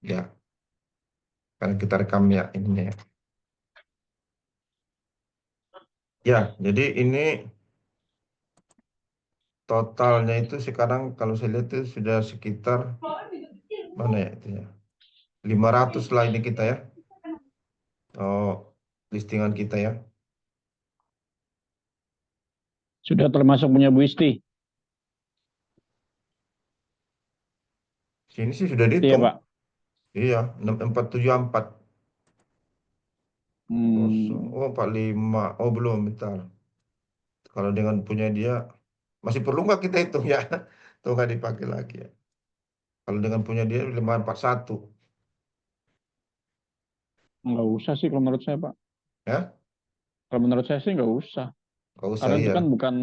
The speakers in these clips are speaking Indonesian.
Ya, kan kita rekam ya ininya ya. Ya, jadi ini totalnya itu sekarang kalau saya lihat itu sudah sekitar mana ya itu ya. 500 lah ini kita ya. Oh, listingan kita ya. Sudah termasuk punya Bu Isti. Sini sih sudah Iya, dihitung. Pak. Iya, 6474. Kosong. Hmm, Oh, 45. Oh, belum, bentar. Kalau dengan punya dia, masih perlu nggak kita hitung ya? Tuh nggak dipakai lagi ya. Kalau dengan punya dia 541. nggak usah sih kalau menurut saya, Pak. Ya, Kalau menurut saya sih nggak usah. nggak usah Karena itu iya. kan bukan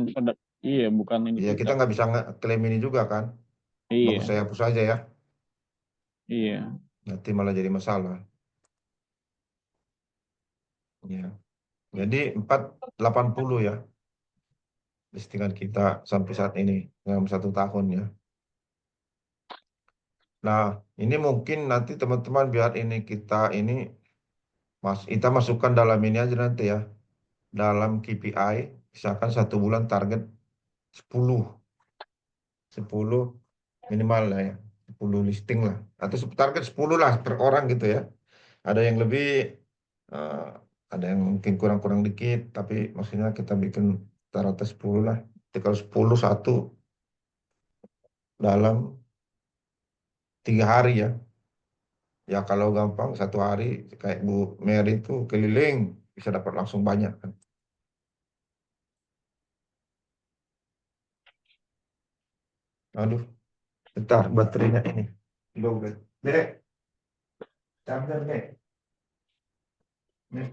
iya, bukan ini Iya, kita kita. nggak bisa klaim ini juga kan. Bagus Iya, saya hapus aja ya. iya. Nanti malah jadi masalah. Ya. Jadi 480 ya listingan kita sampai saat ini dalam 1 tahun ya. Nah, ini mungkin nanti teman-teman biar ini kita ini kita masukkan dalam ini aja nanti ya. Dalam KPI, misalkan 1 bulan target 10 10 minimal lah ya. 10 listing lah. Atau target 10 lah per orang gitu ya. Ada yang lebih, eh, ada yang mungkin kurang-kurang dikit, tapi maksudnya kita bikin rata-rata 10 lah. Jadi kalau 10 satu dalam 3 hari ya. Ya kalau gampang 1 hari kayak Bu Mary itu keliling bisa dapat langsung banyak kan. Aduh, bentar baterainya ini. Low bat. Dek, charger dek. Nih.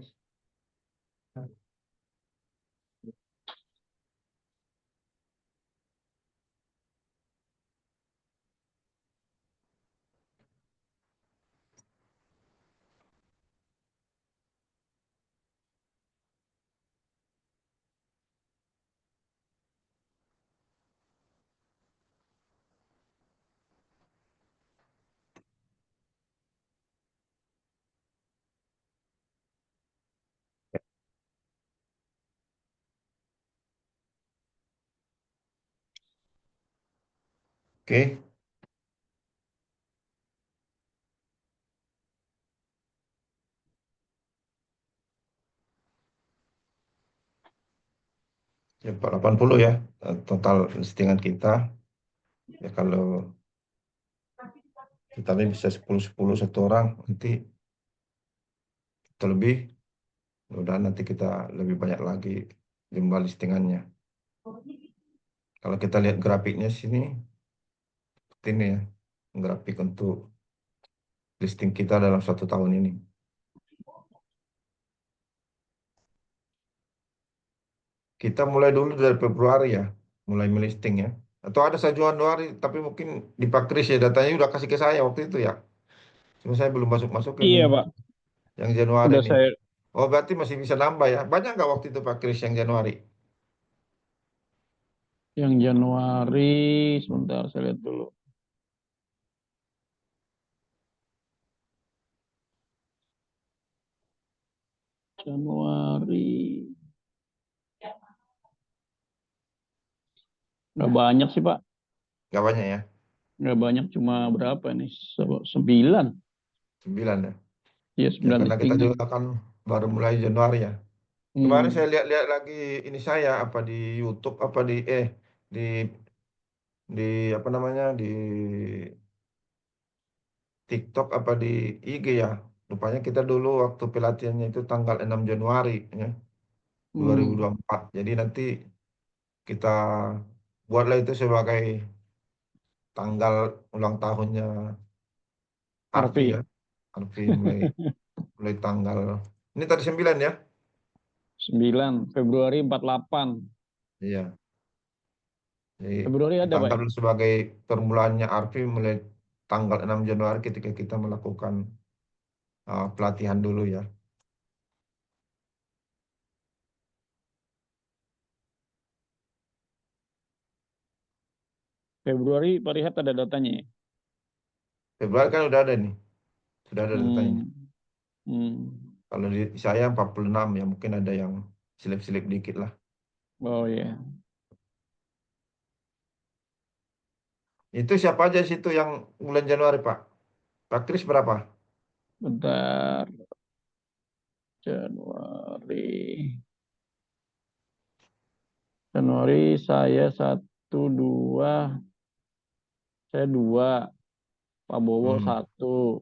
Oke, ya 480 ya total listingan kita. Ya kalau kita bisa 10-10 satu orang, nanti kita lebih, udah nanti kita lebih banyak lagi jumlah listingannya. Kalau kita lihat grafiknya sini, seperti ini ya, grafik untuk listing kita dalam 1 tahun ini. Kita mulai dulu dari Februari ya, mulai melisting ya. Atau ada saya Januari, tapi mungkin di Pak Kris ya datanya udah kasih ke saya waktu itu ya. Cuma saya belum masuk-masukin nih, Iya, Pak. yang Januari Udah nih. saya Oh berarti masih bisa nambah ya. Banyak nggak waktu itu Pak Kris yang Januari? yang Januari, sebentar saya lihat dulu. Januari. Nggak banyak sih, Pak. Nggak banyak ya, Nggak banyak, cuma berapa nih? 9. 9 ya. Iya, Ya 9 karena kita listingan. juga kan baru mulai Januari ya. Kemarin saya Hmm, lihat-lihat lagi ini saya apa di YouTube apa di di apa namanya di TikTok apa di IG ya. Rupanya kita dulu waktu pelatihannya itu tanggal 6 Januari ya, hmm. 2024. Jadi nanti kita buatlah itu sebagai tanggal ulang tahunnya Arfi ya. Arfi. Arfi mulai mulai tanggal ini tadi 9 ya. 9 Februari 48. Iya. Jadi Februari kita ada, Pak, anggap ya? dulu sebagai permulaannya Arfi mulai tanggal 6 Januari ketika kita melakukan pelatihan dulu ya. Februari Pak Rihat ada datanya, ya? Februari kan udah ada nih. Sudah ada datanya. Hmm. Hmm. Kalau di saya 46 ya, mungkin ada yang selip-selip dikit lah. Oh ya, Itu siapa aja situ yang bulan Januari, Pak? Pak Kris berapa? bentar. Januari. Januari saya satu dua, saya dua, Pak Bowo Hmm. satu,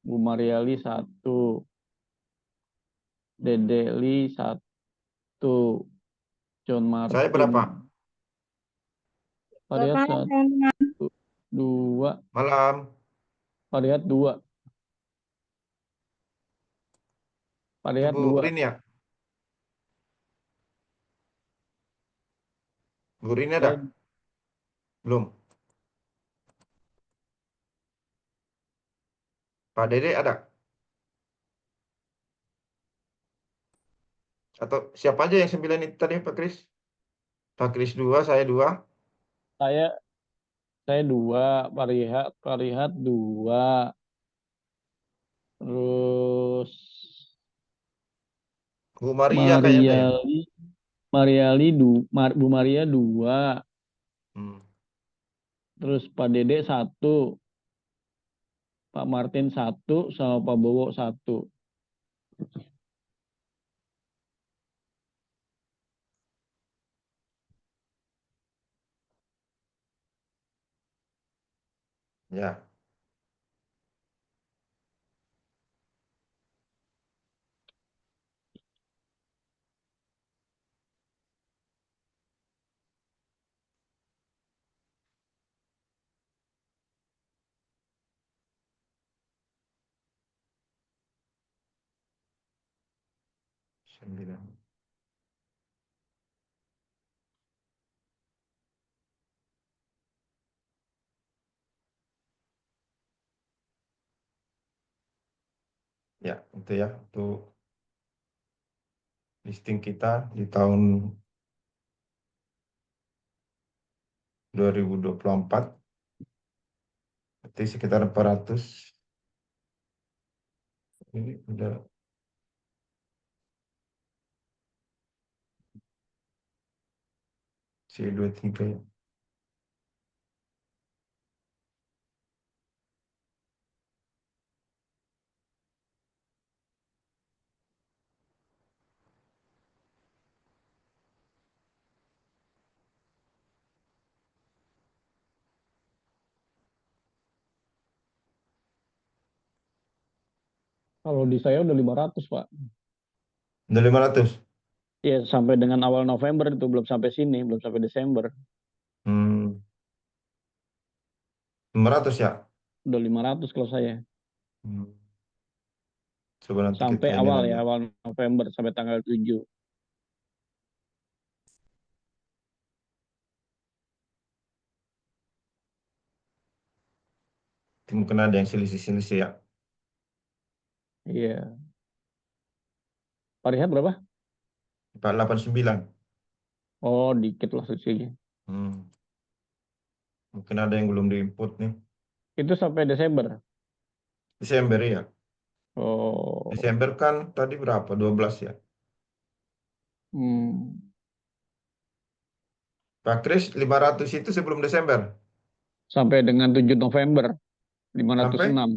Bu Mariali satu, Dede Li satu, John Saya Martin, berapa? Pariat Selamat satu, malam. dua, Malam. Pariat dua, Itu Pariat Bu dua. Rini ya? Bu Rini Saya ada? Belum. Pak Dede ada? Atau siapa aja yang 9 itu tadi, Pak Kris? Pak Kris dua, saya dua. saya saya dua, Parihat Parihat dua, terus Bu Maria kayaknya ada ya? Mariali Bu Maria dua, Hmm. terus Pak Dede satu, Pak Martin satu, sama Pak Bowo satu. Ya, sembilan. Ya, itu ya. Itu listing kita di tahun 2024. Berarti sekitar 400. Ini udah C23 ya. Kalau di saya udah 500 Pak. Udah 500. Ya, sampai dengan awal November itu belum sampai sini, belum sampai Desember. Hmm, 500 ya. Udah 500 kalau saya. Hmm. Coba nanti kita Sampai ini awal lagi. ya, awal November sampai tanggal 7. Mungkin ada yang selisih-selisih ya. Iya. Parihat berapa? 489. Oh, dikit lah sih. Hmm. Mungkin ada yang belum diinput nih. Itu sampai Desember. Desember ya. Oh, Desember kan tadi berapa? 12 ya. hmm. Pak Kris 500 itu sebelum Desember. Sampai dengan 7 November, lima ratus Sampai enam.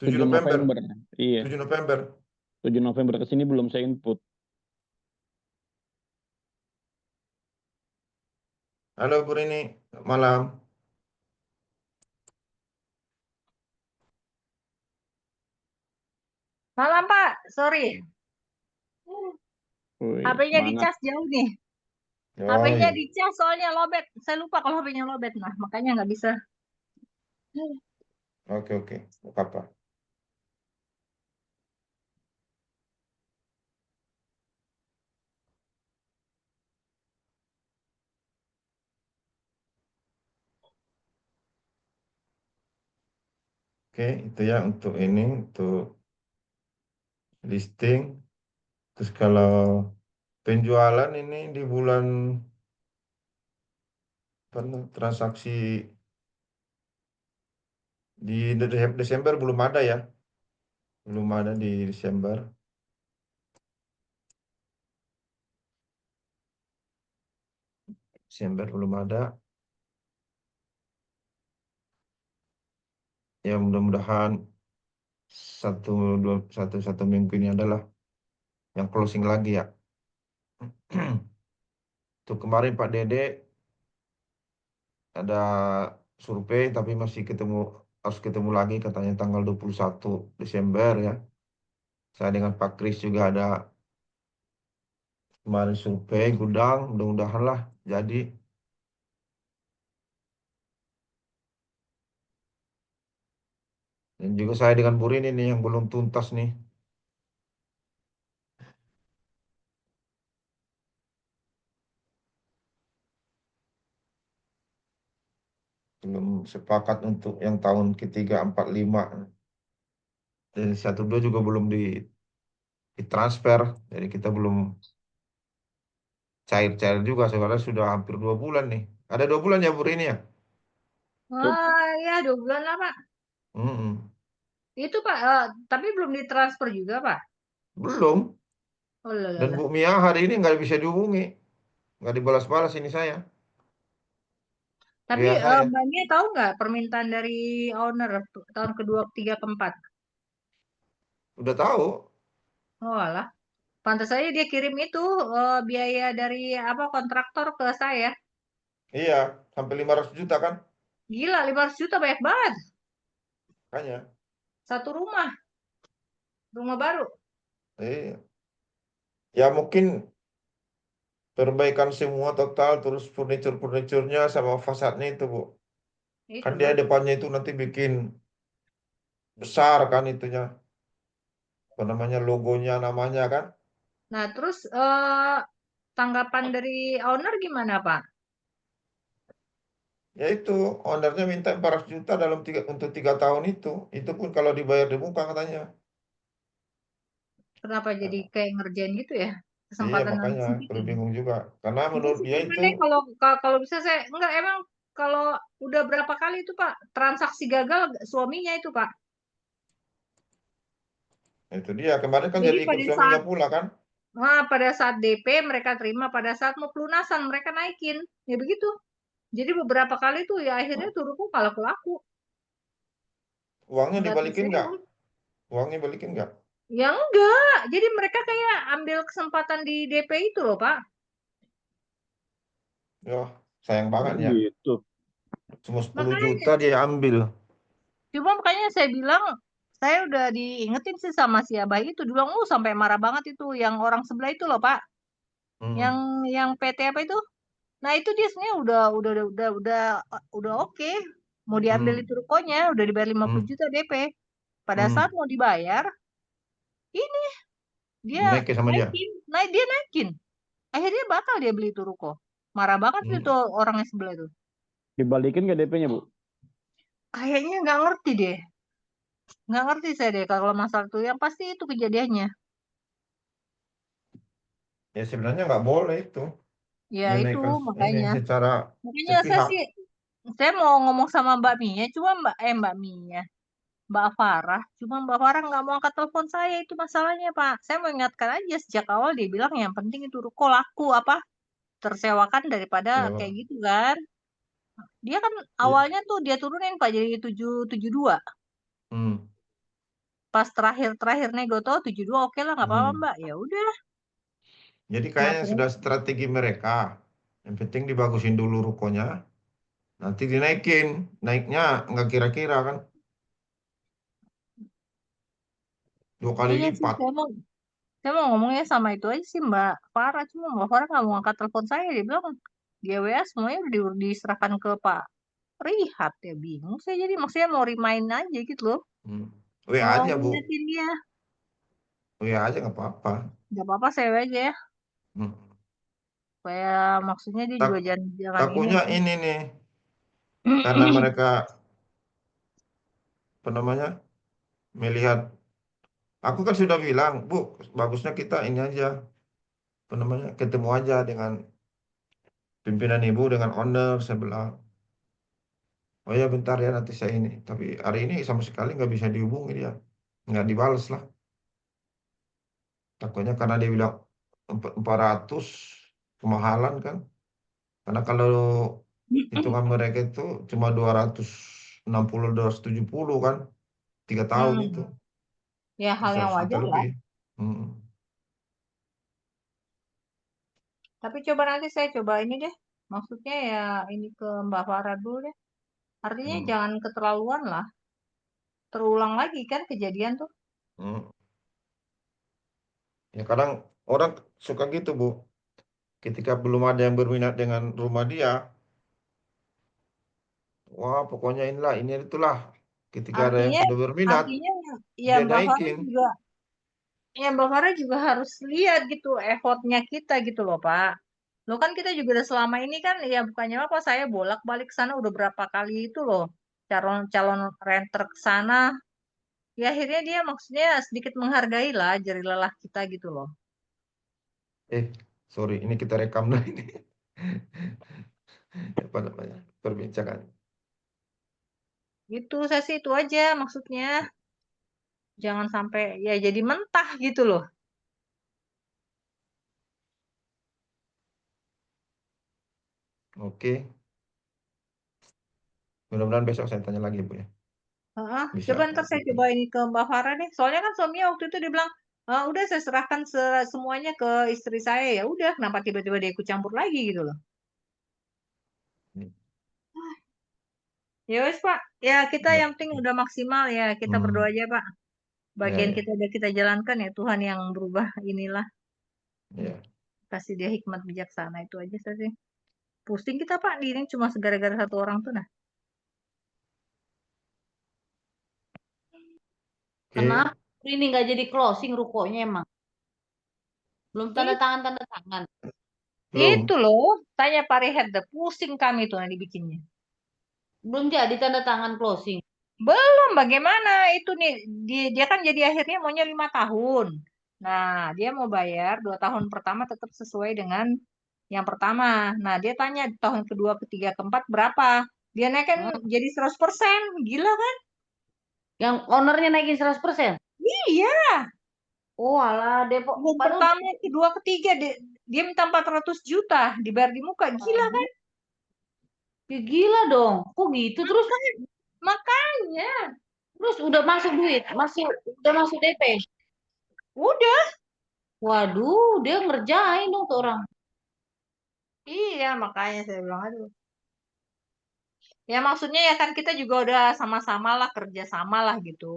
7 7 November. November. Iya, 7 November. 7 November ke sini belum saya input. Halo Bu Rini, malam. Malam, Pak. Sorry. Wih, HP-nya semangat. dicas jauh nih. Oh HP-nya iya. dicas soalnya lobet. Saya lupa kalau HP-nya lobet. Nah, makanya nggak bisa. Oke oke. Nggak apa-apa. Oke, itu ya untuk ini, untuk listing. Terus kalau penjualan ini di bulan transaksi di Desember belum ada ya. Belum ada di Desember. Desember belum ada. Ya mudah-mudahan satu minggu ini adalah yang closing lagi ya. Tuh kemarin Pak Dede ada survei tapi masih harus ketemu lagi katanya tanggal 21 Desember ya. Saya dengan Pak Kris juga ada kemarin survei gudang, mudah-mudahan lah jadi. Dan juga saya dengan Bu Rini nih yang belum tuntas nih. Belum sepakat untuk yang tahun ketiga, empat, lima. Dan 1, 2 juga belum ditransfer. Jadi kita belum cair-cair juga. Sebenarnya sudah hampir 2 bulan nih. Ada 2 bulan ya Bu Rini ya? Wah, ya 2 bulan lah, Pak. Mm-mm. Itu, Pak, tapi belum ditransfer juga, Pak. Belum. Oh, lah, lah, Dan lah. Bu Mia hari ini nggak bisa dihubungi. Nggak dibalas-balas ini saya. Tapi WA saya. Mbak Nia tahu nggak permintaan dari owner tahun kedua, ketiga, keempat? Udah tahu. Oh, alah. Pantas saja dia kirim itu biaya dari apa kontraktor ke saya. Iya, sampai 500 juta kan? Gila, 500 juta banyak banget. Makanya. Satu rumah baru. Iya. Ya mungkin perbaikan semua total terus furniture-furniturnya sama fasadnya itu Bu. Kan Itu dia baru. depannya itu nanti bikin besar kan itunya. Apa namanya logonya namanya kan? Nah, terus tanggapan dari owner gimana, Pak? Ya itu ownernya minta 400 juta untuk 3 tahun itu. Itu pun kalau dibayar di muka katanya. Kenapa jadi kayak ngerjain gitu ya? Iya Kesempatan makanya nanti perlu bikin. bingung juga. Karena Saya menurut sih dia gimana itu deh kalau bisa saya enggak emang kalau udah berapa kali itu Pak transaksi gagal suaminya itu Pak. itu dia kemarin kan Jadi jadi ikut pada suaminya saat pula kan? pada saat DP mereka terima, pada saat mau pelunasan mereka naikin. Ya begitu. Jadi beberapa kali tuh ya akhirnya tuh ruko kalau laku Uangnya nggak dibalikin nggak? tersewa. Uangnya balikin nggak? Ya enggak. Jadi mereka kayak ambil kesempatan di DP itu loh Pak. Ya sayang banget Oh ya. gitu. Cuma 10 Makanya juta dia ambil. cuma makanya saya bilang saya udah diingetin sih sama si Abah itu dulu sampai marah banget itu yang orang sebelah itu loh Pak. Yang Hmm. yang PT apa itu? Nah, itu dia sebenarnya udah oke. Mau diambil Hmm. itu rukonya, udah dibayar 50 Hmm. juta DP. Pada saat Hmm. mau dibayar, ini dia Naik sama dia. naikin. Akhirnya batal dia beli itu ruko. Marah banget itu Hmm. orangnya sebelah itu. Dibalikin nggak DP-nya, Bu? Kayaknya nggak ngerti deh. Nggak ngerti saya deh kalau masalah itu. Yang pasti itu kejadiannya. Ya sebenarnya nggak boleh itu Ya itu dinaikkan ini makanya. secara Makanya sepihak. saya mau ngomong sama Mbak Mia, cuma Mbak Mia. Mbak Farah, cuma Mbak Farah nggak mau angkat telepon saya itu masalahnya Pak. Saya mau ingatkan aja sejak awal dia bilang yang penting itu ruko laku apa tersewakan daripada kayak Ya. gitu kan. Dia kan Ya. awalnya tuh dia turunin Pak jadi 772. Hmm. Pas terakhir nego tuh 72 oke lah nggak apa-apa Hmm. Mbak. Ya udah. Jadi Nah kayaknya terus sudah strategi mereka. Yang penting dibagusin dulu rukonya, nanti dinaikin. Naiknya nggak kira-kira kan 2 kali iya sih lipat. saya mau ngomongnya sama itu aja sih Mbak Farah. Cuma Mbak Farah nggak mau angkat telepon saya. Dia bilang dia WA semuanya udah diserahkan ke Pak Rihat ya bingung saya jadi maksudnya mau remind aja gitu loh. Hmm. WA Mau aja Bu, ngingetin dia. WA aja nggak apa-apa. Gak apa-apa saya aja ya. Hmm. Supaya maksudnya dia juga Tak- jangan ini Takutnya kan. ini nih, karena mereka apa namanya melihat. Aku kan sudah bilang, Bu, bagusnya kita ini aja, apa namanya ketemu aja dengan pimpinan ibu dengan owner. Saya bilang, oh ya bentar ya nanti saya ini. Tapi hari ini sama sekali nggak bisa dihubungi dia. nggak dibalas lah. Takutnya karena dia bilang 400 kemahalan kan. Karena kalau hitungan mereka itu cuma 260, 270 kan. 3 tahun itu. Hmm, ya Itu hal yang 100 juta wajar lah. lebih. Hmm. Tapi coba nanti saya coba ini deh. Maksudnya ya ini ke Mbak Farah dulu deh. Artinya Hmm. jangan keterlaluan lah. Terulang lagi kan kejadian tuh. Hmm. Ya kadang orang suka gitu Bu. Ketika belum ada yang berminat dengan rumah dia, wah pokoknya inilah, ini itulah. Ketika ada yang Artinya, sudah berminat, artinya ya dia Mbak Farah naikin. juga, ya Mbak Farah juga harus lihat gitu effortnya kita gitu loh Pak. Lo kan kita juga udah selama ini kan ya bukannya apa saya bolak-balik ke sana udah berapa kali itu loh calon calon renter ke sana. Ya akhirnya dia maksudnya sedikit menghargai lah jerih lelah kita gitu loh. Eh, sorry, ini kita rekam dulu ini. Apa namanya? Perbincangan. Gitu saya sih itu aja maksudnya. Jangan sampai ya jadi mentah gitu loh. Oke, mudah-mudahan besok saya tanya lagi Bu ya. Heeh, Bisa coba apa ntar saya gitu. coba ini ke Mbak Farah deh. Soalnya kan suaminya waktu itu dia bilang, "Ah, udah saya serahkan semuanya ke istri saya ya udah. Kenapa tiba-tiba dia ikut campur lagi gitu loh?" Ini. Ya wes Pak, ya kita Ya. yang penting udah maksimal ya. Kita berdoa Hmm, aja Pak. ya, Bagian ya, kita udah kita jalankan ya Tuhan yang berubah inilah. ya. Kasih dia hikmat bijaksana itu aja saya sih. Pusing kita Pak, ini cuma segara-gara satu orang tuh nah. Oke, Kenapa ini nggak jadi closing rukonya emang? Belum tanda It- tangan tanda tangan. belum. Itu loh, tanya Pak Rehat deh. Pusing kami tuh nah dibikinnya. Belum jadi tanda tangan closing. Belum, bagaimana itu nih? Dia kan jadi akhirnya maunya 5 tahun. Nah, dia mau bayar 2 tahun pertama tetap sesuai dengan yang pertama. Nah, dia tanya di tahun kedua, ketiga, keempat berapa? Dia naikkan Hmm. jadi 100%. Gila kan? Yang ownernya naikin 100%. Iya. Oh alah Depok. Tahun Padahal pertama, kedua, ketiga dia minta 400 juta dibayar di muka. Gila kan? waduh, ya gila dong. Kok gitu terus? Makanya. Terus udah masuk duit, udah masuk DP. Udah. Waduh, dia ngerjain dong tuh orang. Iya, makanya saya bilang aduh. Ya maksudnya ya kan kita juga udah sama-sama lah kerja sama lah gitu.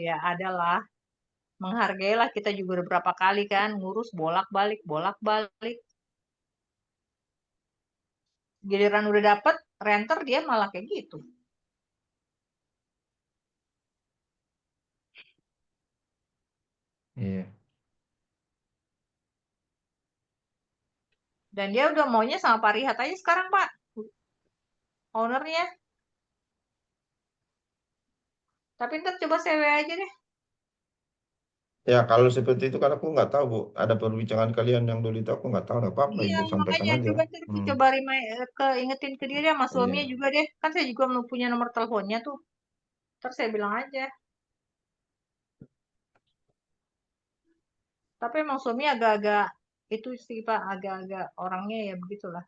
Ya adalah menghargailah kita juga udah berapa kali kan ngurus bolak-balik. Giliran udah dapet renter dia malah kayak gitu. Iya. Dan dia udah maunya sama Pak Rihat aja sekarang Pak. Ownernya. Tapi ntar coba CW aja deh. Ya kalau seperti itu kan aku nggak tahu Bu. Ada perbincangan kalian yang dulu itu aku nggak tahu. Nggak apa-apa Iya Ibu sampaikan makanya aja. coba ntar Hmm, coba ingetin ke dia deh sama suaminya iya. juga deh. Kan saya juga mau punya nomor teleponnya tuh. Ntar saya bilang aja. Tapi emang suami agak-agak itu sih Pak, agak-agak orangnya ya begitulah.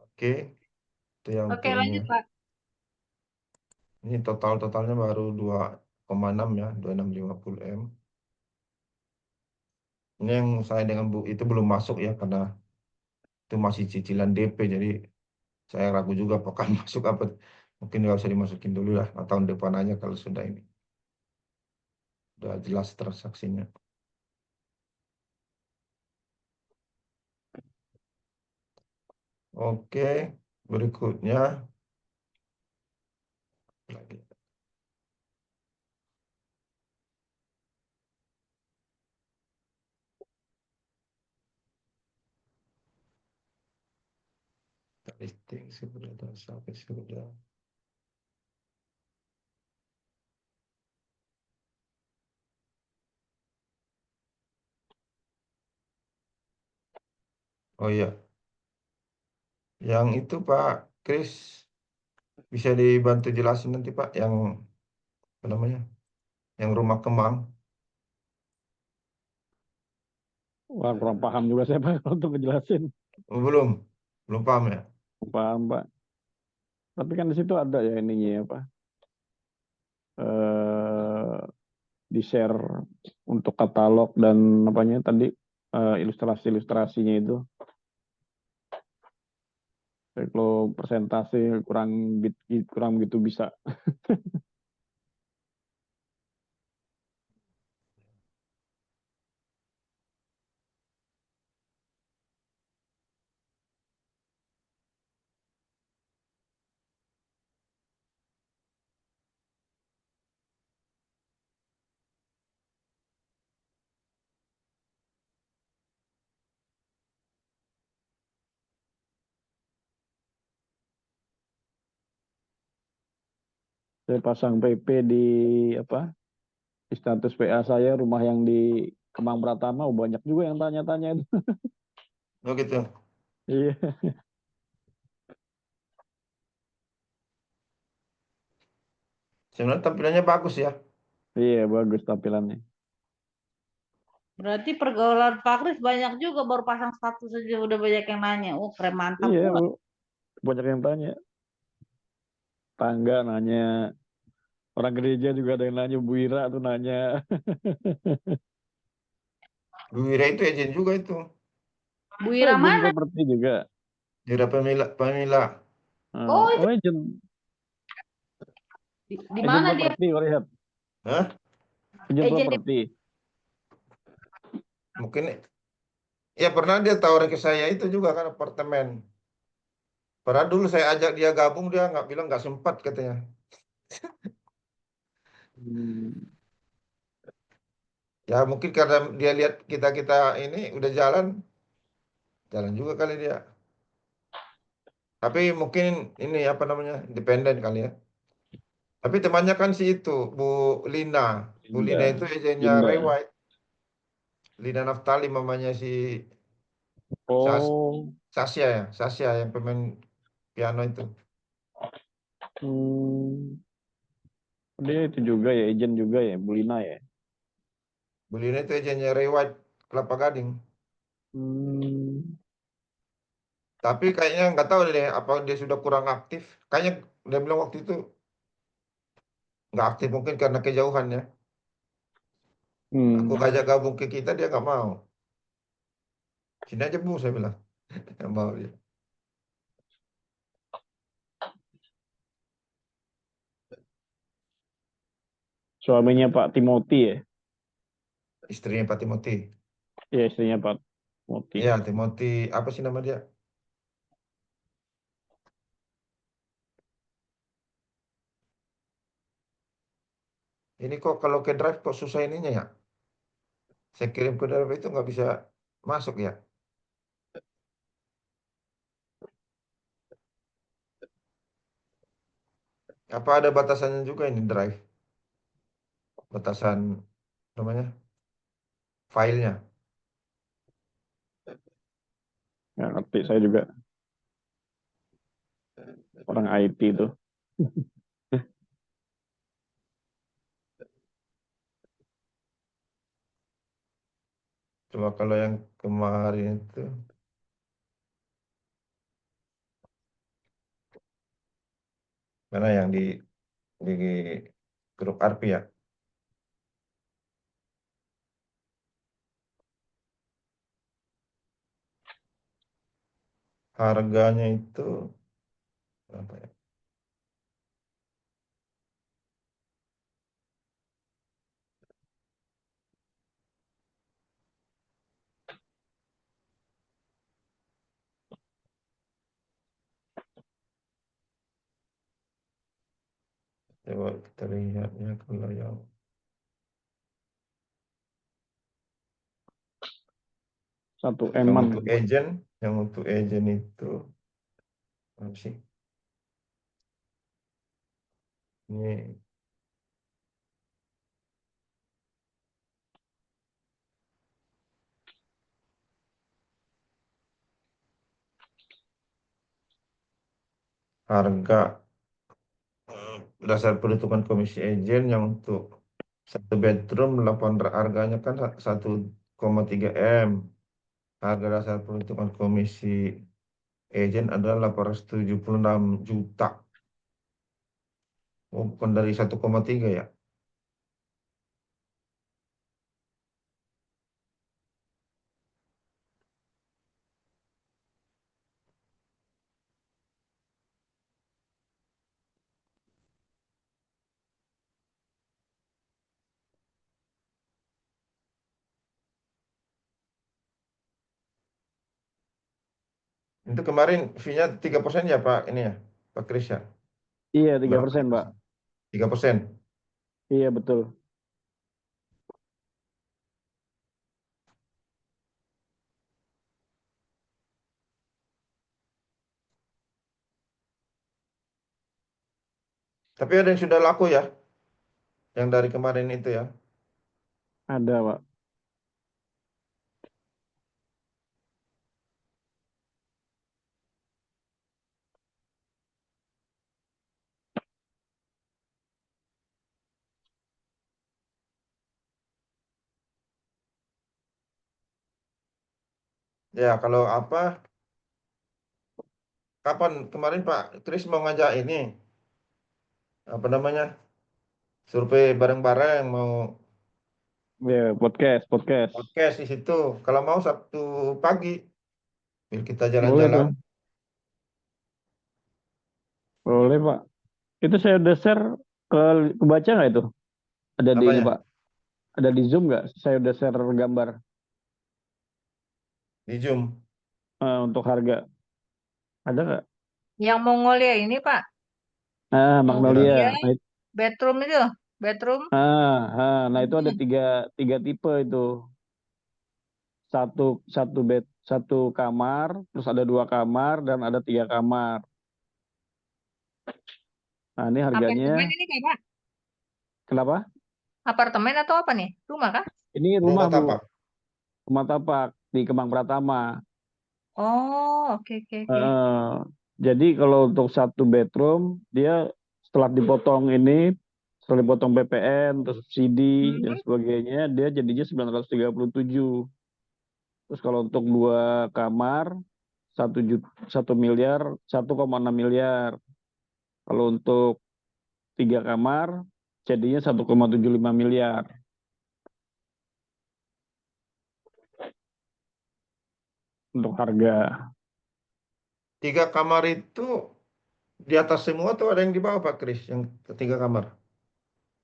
Oke, itu yang Oke untuk ini lanjut ya. Pak. Ini totalnya baru 2,6 ya, 2650 M. Ini yang saya dengan Bu itu belum masuk ya karena itu masih cicilan DP. Jadi saya ragu juga apakah masuk apa. Mungkin nggak usah dimasukin dulu lah. Nah, tahun depan aja kalau sudah ini. Udah jelas transaksinya. Oke, berikutnya lagi. Listing sudah sampai sudah. Oh iya, yang itu Pak Kris Bisa dibantu jelasin nanti Pak yang apa namanya? Yang rumah kembang. Wah, kurang paham juga saya Pak untuk ngejelasin. Oh, belum paham ya? Paham Pak. Tapi kan di situ ada ya ininya apa? Eh, di share untuk katalog dan apanya tadi ilustrasi-ilustrasinya itu. Tapi kalau persentase kurang begitu bisa. Saya pasang PP di apa? Di status PA saya rumah yang di Kemang Pratama banyak juga yang tanya-tanya itu. Oh gitu. Iya. Sebenarnya tampilannya bagus ya. Iya, bagus tampilannya. Berarti pergaulan Pak Kris banyak juga baru pasang status saja udah banyak yang nanya. Oh, keren mantap. Iya, Wah, Bu. Banyak yang tanya. Tangga nanya, orang gereja juga ada yang nanya, Bu Ira tuh nanya. Bu Wira itu agent juga itu. Bu Oh, Ira agent mana? properti juga. Dira Pamila. Oh, itu Oh, agent di agent mana dia properti, kau lihat. Hah? Agent agent di properti. Mungkin ya pernah dia tawarin ke saya itu juga kan apartemen. Padahal dulu saya ajak dia gabung dia nggak bilang nggak sempat katanya. Hmm. Ya mungkin karena dia lihat kita ini udah jalan juga kali dia. Tapi mungkin ini apa namanya independen kali ya. Tapi temannya kan si itu Bu Lina. Bu Lina Linda. itu agennya Ray Linda. White. Lina Naftali mamanya si Sas Oh, Sasya ya, Sasya yang pemain piano itu. hmm. Dia itu juga ya, agent juga ya, Bulina ya. Bu Lina itu agennya Ray White Kelapa Gading. Hmm. Tapi kayaknya nggak tahu deh apa dia sudah kurang aktif. Kayaknya dia bilang waktu itu nggak aktif mungkin karena kejauhan ya. Aku Hmm. ngajak gabung ke kita dia nggak mau. Sini aja Bu saya bilang. Nggak mau dia. Suaminya Pak Timothy ya. Istrinya Pak Timothy. Ya, istrinya Pak Timothy. Ya Timothy apa sih nama dia? Ini kok kalau ke drive kok susah ininya ya. Saya kirim ke drive itu nggak bisa masuk ya. Apa ada batasannya juga ini drive? Batasan namanya filenya. Nggak ngerti saya juga orang IT itu. Coba kalau yang kemarin itu mana yang di grup RP ya. Harganya itu berapa ya? Coba kita lihat ya kalau Satu yang eman. untuk agent itu apa sih? Ini harga dasar perhitungan komisi agent yang untuk satu bedroom harganya kan 1,3 M. Harga dasar perhitungan komisi agent adalah 876 juta. Oh, bukan dari 1,3 ya. Itu kemarin fee-nya 3% ya Pak ini ya, Pak Kris ya. Iya, Berapa 3%, Pak. 3%. Iya, betul. Tapi ada yang sudah laku ya, yang dari kemarin itu ya. Ada, Pak. Ya kalau apa, kapan kemarin Pak Kris mau ngajak ini, apa namanya, survei bareng-bareng, mau Iya, podcast. podcast di situ. Kalau mau Sabtu pagi, biar kita Boleh jalan-jalan. tuh. Boleh, Pak. Itu saya udah share ke kebaca nggak itu? Ada di ini, Apanya? Pak. Ada di Zoom nggak? Saya udah share gambar Di Zoom. untuk harga. Ada nggak? Yang Mongolia ini Pak, Magnolia. Mongolia Nah, bedroom itu, bedroom. nah itu ada Hmm. tiga tipe itu. Satu kamar, terus ada 2 kamar dan ada 3 kamar. Nah, ini harganya Apartemen ini kayak Pak, kenapa? apartemen atau apa nih? Rumah kah? Ini rumah, Rumah Bu. tapak. Rumah tapak di Kemang Pratama. Oh, oke oke oke. Eh, jadi kalau untuk satu bedroom dia setelah dipotong setelah dipotong PPN, terus subsidi dan Hmm. sebagainya, dia jadinya 937. Terus kalau untuk 2 kamar 1 miliar, 1,6 miliar. Kalau untuk 3 kamar jadinya 1,75 miliar untuk harga. 3 kamar itu di atas semua tuh ada yang di bawah Pak Kris, yang 3 kamar.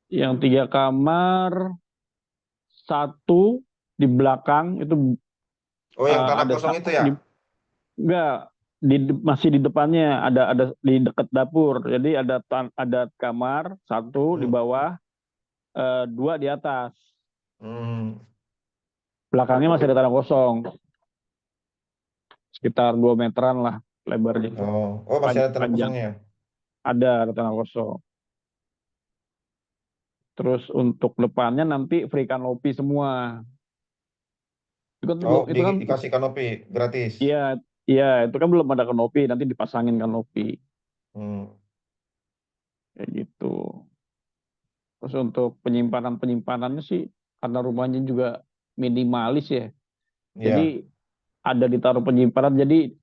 Yang 3 kamar satu di belakang itu Oh, yang tanah ada kosong itu ya? enggak masih di depannya ada di dekat dapur. Jadi ada kamar satu di Hmm. bawah, 2 di atas. Hmm. Belakangnya masih ada tanah kosong sekitar 2 meteran lah lebarnya. Oh, masih ada tanah Panjang kosongnya. ada tanah kosong. Terus untuk depannya nanti free canopy semua. Oh, Itu kan dikasih kanopi gratis. iya iya itu kan belum ada canopy, nanti dipasangin canopy Hmm. kayak gitu. Terus untuk penyimpanannya sih karena rumahnya juga minimalis ya. Ya, Jadi ada ditaruh penyimpanan. Jadi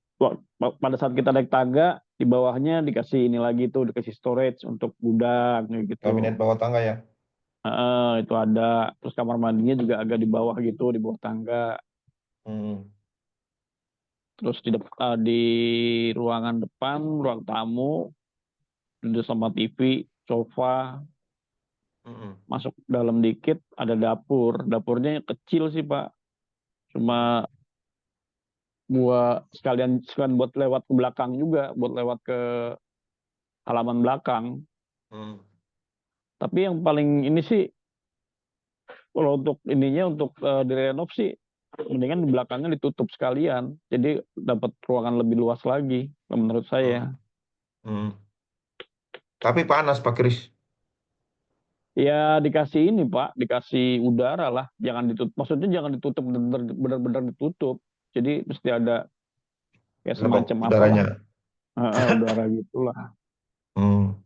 pada saat kita naik tangga di bawahnya dikasih ini lagi tuh, dikasih storage untuk gudang kayak kabinet gitu. bawah tangga ya. Itu ada. Terus kamar mandinya juga agak di bawah gitu, di bawah tangga. Hmm. Terus di ruangan depan, ruang tamu, ada sama TV, sofa, Hmm. masuk dalam dikit ada dapur. Dapurnya kecil sih Pak, cuma sekalian buat lewat ke belakang juga, buat lewat ke halaman belakang. Hmm. Tapi yang paling ini sih, kalau untuk ininya untuk direnov sih, mendingan di belakangnya ditutup sekalian, jadi dapat ruangan lebih luas lagi, menurut Hmm. saya. Hmm. Tapi panas Pak Kris. Ya dikasih ini Pak, dikasih udara lah, jangan ditutup. Maksudnya jangan ditutup benar-benar ditutup. Jadi mesti ada kayak Lembab semacam apalah, udaranya. udara gitulah. Hmm.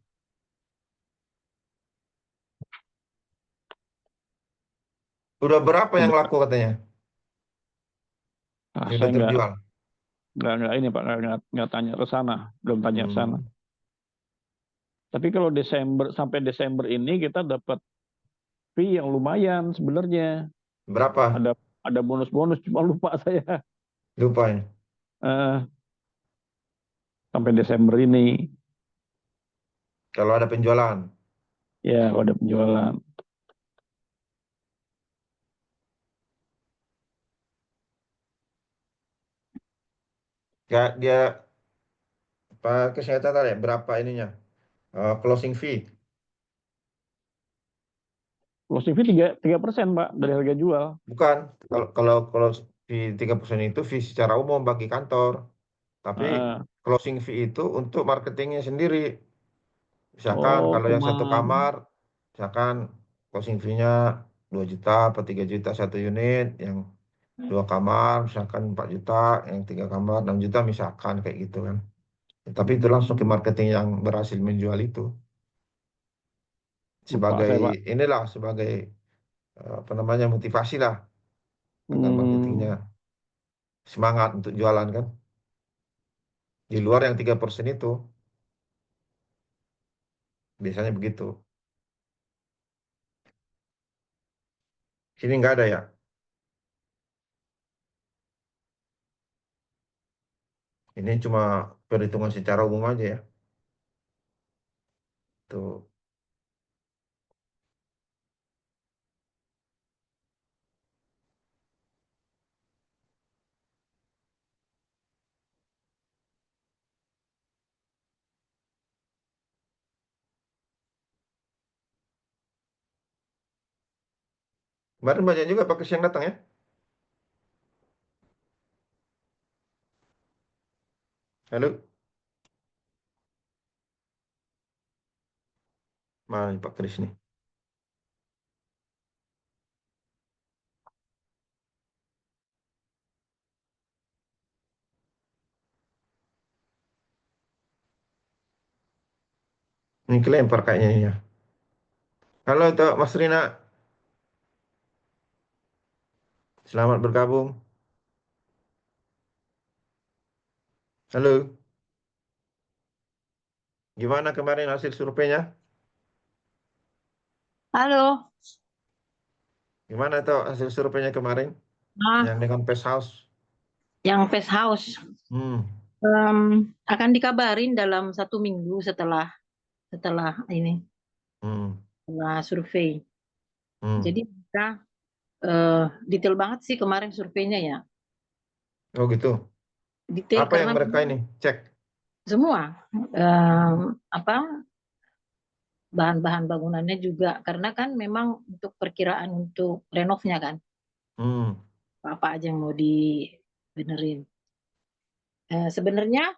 Udah berapa yang laku katanya? Ah, Yang saya udah terjual? nggak ini Pak, nggak tanya ke sana, belum tanya ke sana. Hmm. Tapi kalau sampai Desember ini kita dapat fee yang lumayan sebenarnya. Berapa? Ada bonus-bonus, cuma lupa saya. Lupa ya. Eh, Sampai Desember ini. Kalau ada penjualan. Ya, kalau ada penjualan. Dia Pak Kesehatan tadi berapa ininya? Closing fee. Closing fee 3% Pak dari harga jual. Bukan. Kalau fee 3% itu fee secara umum bagi kantor. Tapi Eh, closing fee itu untuk marketingnya sendiri. Misalkan oh, kalau yang satu kemana? kamar, misalkan closing fee-nya 2 juta atau 3 juta satu unit, yang 2 kamar misalkan 4 juta, yang 3 kamar 6 juta misalkan kayak gitu kan. Tapi itu langsung ke marketing yang berhasil menjual itu. Lupa Sebagai saya Pak. sebagai apa namanya motivasi lah agar marketingnya Hmm, semangat untuk jualan kan. Di luar yang 3% itu biasanya begitu. Sini nggak ada ya. Ini cuma perhitungan secara umum aja ya. Tuh. Kemarin banyak juga Pak Kris yang datang ya. Halo, mana nih Pak Kris nih? Ini kelempar kayaknya ini ya. Halo itu Mas Rina, selamat bergabung. Halo, gimana kemarin hasil surveinya? Halo, Gimana tuh hasil surveinya kemarin? Yang nah, dengan Pest House? yang Fast House Hmm, akan dikabarin dalam 1 minggu setelah setelah ini hmm, setelah survei. hmm. Jadi mereka detail banget sih kemarin surveinya ya, Oh gitu. detail Apa yang karena mereka ini cek? semua apa bahan-bahan bangunannya juga karena kan memang untuk perkiraan untuk renovnya kan Hmm, apa aja yang mau dibenerin. Sebenarnya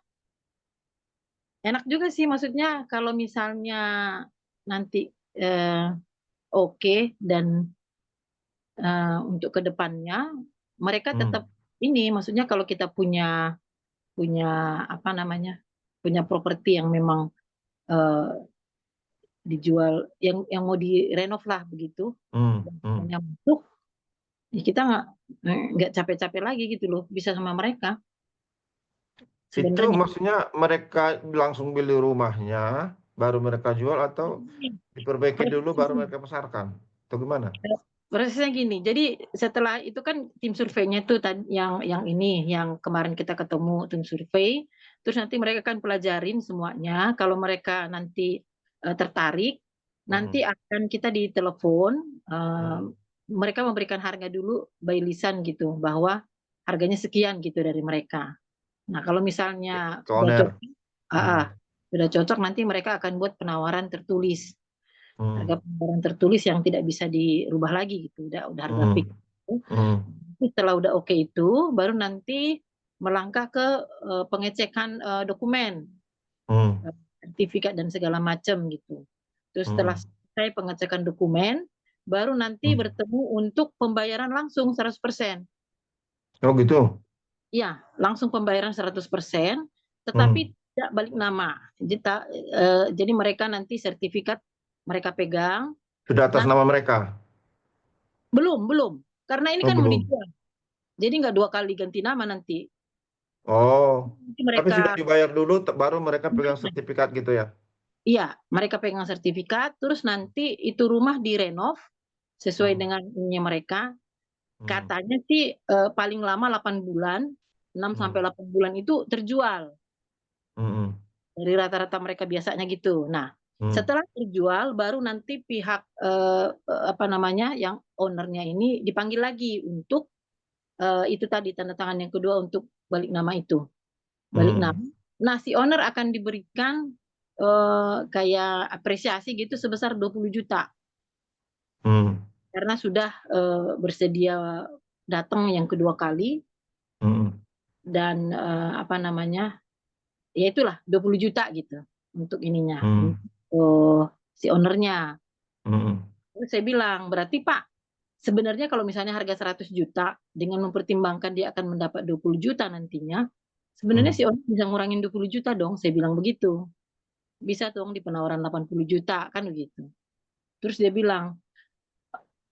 enak juga sih maksudnya kalau misalnya nanti eh, oke dan untuk kedepannya mereka tetap hmm. ini maksudnya kalau kita punya punya apa namanya punya properti yang memang eh, dijual yang mau direnov lah begitu Hmm, dan hmm. yang masuk ya kita nggak capek-capek lagi gitu loh bisa sama mereka Itu sebenarnya. maksudnya mereka langsung beli rumahnya, baru mereka jual atau diperbaiki dulu baru Prosesnya mereka pasarkan? Atau gimana? prosesnya gini jadi setelah itu kan tim surveinya tuh yang ini yang kemarin kita ketemu tim survei terus nanti mereka akan pelajarin semuanya kalau mereka nanti tertarik nanti Hmm, akan kita ditelepon hmm. mereka memberikan harga dulu by lisan gitu bahwa harganya sekian gitu dari mereka. Nah kalau misalnya Ke sudah owner. cocok Hmm, sudah cocok nanti mereka akan buat penawaran tertulis hmm, harga penawaran tertulis yang tidak bisa dirubah lagi gitu udah harga hmm, fix. hmm, Setelah udah oke itu baru nanti melangkah ke pengecekan dokumen hmm, sertifikat dan segala macam gitu. Terus setelah hmm, selesai pengecekan dokumen baru nanti hmm. bertemu untuk pembayaran langsung 100%. Oh gitu. Iya, langsung pembayaran 100%, Hmm. tetapi tidak balik nama. Jadi mereka nanti sertifikat mereka pegang. Sudah atas Nanti nama mereka. Belum. Karena ini Oh, kan mau belum. dijual. Jadi nggak 2 kali ganti nama nanti. Oh, Nanti tapi mereka, sudah dibayar dulu, baru mereka pegang sertifikat gitu ya? iya, mereka pegang sertifikat, terus nanti itu rumah direnov sesuai Hmm, dengan ininya mereka. hmm, Katanya sih paling lama 8 bulan, 6 sampai hmm, 8 bulan itu terjual. hmm, Dari rata-rata mereka biasanya gitu. Nah, hmm, setelah terjual baru nanti pihak apa namanya yang ownernya ini dipanggil lagi untuk itu tadi tanda tangan yang kedua untuk balik nama itu. Balik nama. hmm, Nah, si owner akan diberikan kayak apresiasi gitu sebesar 20 juta hmm, karena sudah bersedia datang yang kedua kali hmm, dan apa namanya? Ya itulah 20 juta gitu untuk ininya, hmm, untuk si ownernya. hmm, Terus saya bilang, berarti Pak, sebenarnya kalau misalnya harga 100 juta dengan mempertimbangkan dia akan mendapat 20 juta nantinya, sebenarnya hmm. si owner bisa ngurangin 20 juta dong, saya bilang begitu. Bisa dong di penawaran 80 juta, kan begitu. Terus dia bilang,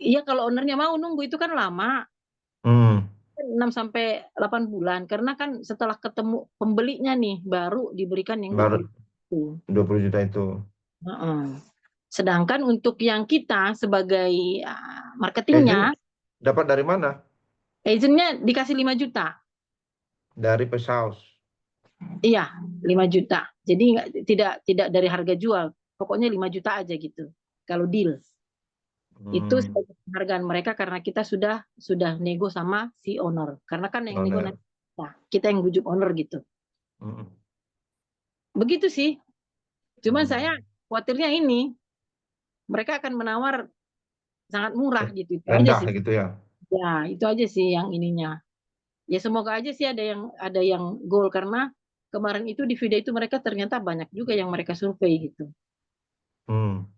iya kalau ownernya mau nunggu itu kan lama, Hmm. kan 6 sampai 8 bulan, karena kan setelah ketemu pembelinya nih, baru diberikan yang Baru 20 itu. 20 juta itu. Heeh. Sedangkan untuk yang kita sebagai Agent marketingnya, dapat dari mana? agentnya dikasih 5 juta. Dari Pesaus. Iya, 5 juta. Jadi tidak dari harga jual. Pokoknya 5 juta aja gitu. Kalau deal. Itu Hmm. sebagai penghargaan mereka karena kita sudah nego sama si owner. Karena kan yang nego Owner. nanti kita yang bujuk owner gitu. Hmm. Begitu sih. Cuman saya Hmm. khawatirnya ini mereka akan menawar sangat murah gitu. Itu aja Rendah sih. gitu ya. Ya, itu aja sih yang ininya. Ya semoga aja sih ada yang goal karena kemarin itu di video itu mereka ternyata banyak juga yang mereka survei gitu. Hmm.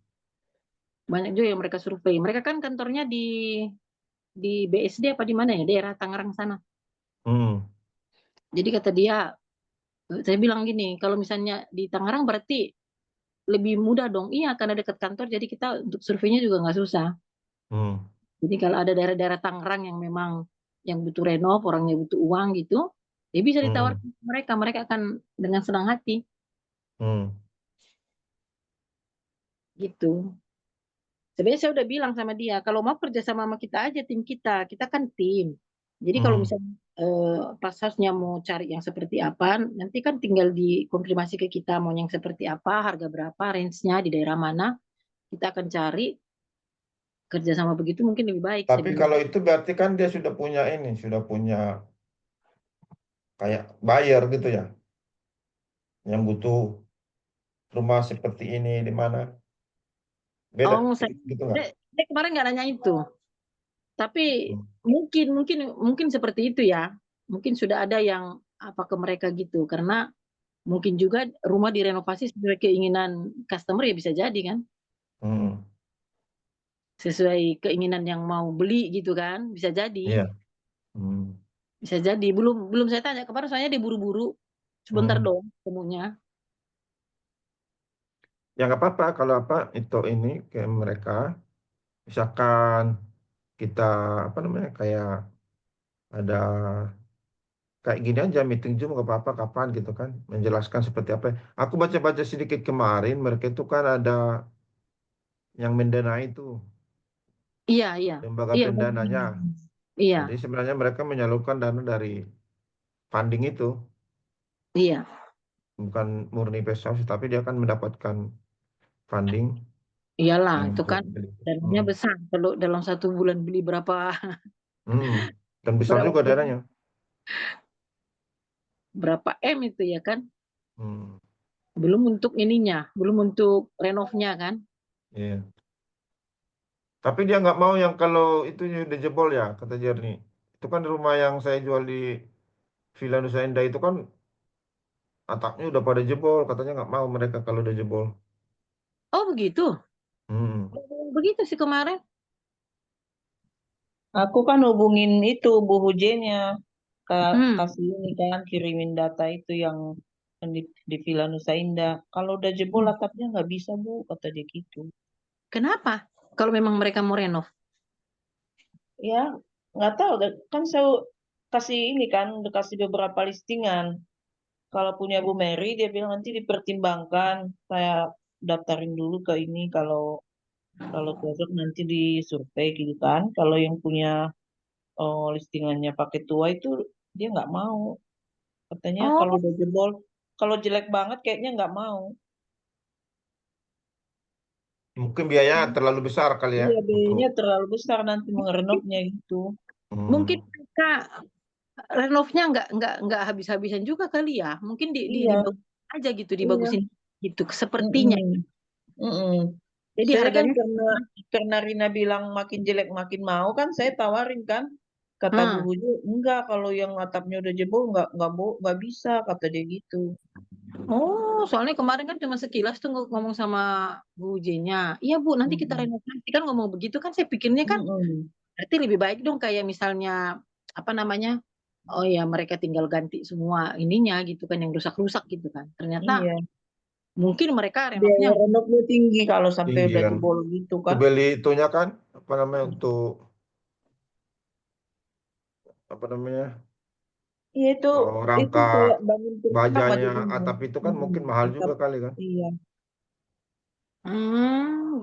Banyak juga yang mereka survei. Mereka kan kantornya di BSD apa di mana ya? Daerah Tangerang sana. Hmm. Jadi kata dia, saya bilang gini, kalau misalnya di Tangerang berarti lebih mudah dong. Iya, karena dekat kantor jadi kita untuk surveinya juga nggak susah. Hmm. Jadi kalau ada daerah-daerah Tangerang yang memang yang butuh renov, orangnya butuh uang gitu, ya bisa Hmm. ditawarkan ke mereka. Mereka akan dengan senang hati Hmm. gitu. Sebenarnya saya udah bilang sama dia, kalau mau kerja sama kita aja tim kita kan tim. Jadi kalau Hmm. misalnya pas housenya mau cari yang seperti apa, nanti kan tinggal dikonfirmasi ke kita mau yang seperti apa, harga berapa, range-nya di daerah mana, kita akan cari kerja sama begitu mungkin lebih baik saya Tapi bilang. kalau itu berarti kan dia sudah punya ini, sudah punya kayak buyer gitu ya, yang butuh rumah seperti ini di mana. Beda Oh, saya, gitu nggak? saya, saya kemarin nggak nanya itu, tapi Hmm. mungkin mungkin mungkin seperti itu ya. Mungkin sudah ada yang apa ke mereka gitu, karena mungkin juga rumah direnovasi sesuai keinginan customer ya bisa jadi kan. Hmm. Sesuai keinginan yang mau beli gitu kan. Bisa jadi. Iya. Hmm. Bisa jadi. Belum belum saya tanya kemarin soalnya dia buru-buru. Sebentar Hmm. dong temunya. Ya nggak apa-apa kalau apa itu ini ke mereka, misalkan kita apa namanya kayak ada kayak gini aja meeting Zoom nggak apa-apa kapan gitu kan menjelaskan seperti apa. Aku baca-baca sedikit kemarin mereka itu kan ada yang mendanai itu Iya, iya. lembaga Iya, pendananya. iya, Jadi sebenarnya mereka menyalurkan dana dari funding itu iya. bukan murni Pesos tapi dia akan mendapatkan funding Iyalah, itu untuk kan beli. dananya Hmm. besar. Kalau dalam 1 bulan beli berapa Hmm. Dan besar berapa juga dananya. berapa M itu ya kan? Hmm. Belum untuk ininya, belum untuk renovnya kan? Iya. Tapi dia nggak mau yang kalau itu udah jebol ya, kata Jerni. Itu kan rumah yang saya jual di Villa Nusa Indah itu kan atapnya udah pada jebol. Katanya nggak mau mereka kalau udah jebol. Oh begitu. Hmm. Begitu sih kemarin. Aku kan hubungin itu Bu Hujennya, Hmm. kasih ini kan kirimin data itu yang di Villa Nusa Indah. Kalau udah jebol atapnya nggak bisa Bu, kata dia gitu. Kenapa? Kalau memang mereka mau renov. Ya nggak tahu kan saya kasih ini kan udah kasih beberapa listingan. Kalau punya Bu Mary dia bilang nanti dipertimbangkan. Saya daftarin dulu ke ini kalau cocok nanti disurvei gitu kan. Kalau yang punya listingannya pakai tua itu dia nggak mau. Katanya kalau Oh, udah jebol, kalau jelek banget kayaknya nggak mau. Mungkin biaya terlalu besar kali ya Iya, untuk. biayanya terlalu besar nanti mengerenopnya gitu. mungkin Hmm, mereka renovnya nggak habis-habisan juga kali ya. Mungkin Iya, dibagus aja gitu, iya. dibagusin gitu sepertinya. Mm-mm, mm-mm. Jadi Saya kan harganya karena Rina bilang makin jelek makin mau kan saya tawarin kan. Kata Bu hmm. Buju, enggak kalau yang atapnya udah jebol nggak bisa kata dia gitu. Oh, soalnya kemarin kan cuma sekilas tuh ngomong sama Bu J-nya. Iya Bu, nanti kita Mm-mm, renovasi kan ngomong begitu kan saya pikirnya kan mm-mm, berarti lebih baik dong kayak misalnya apa namanya? Oh ya mereka tinggal ganti semua ininya gitu kan yang rusak-rusak gitu kan. Ternyata Iya, mungkin mereka renovnya biaya renovnya tinggi kalau sampai tinggi udah kan. jebol gitu Itu kan. beli itunya kan, apa namanya untuk apa namanya Iya itu rangka kayak bangun rumah bajanya jadinya. atap itu kan Mm-mm, mungkin mahal atap, juga kali kan. iya.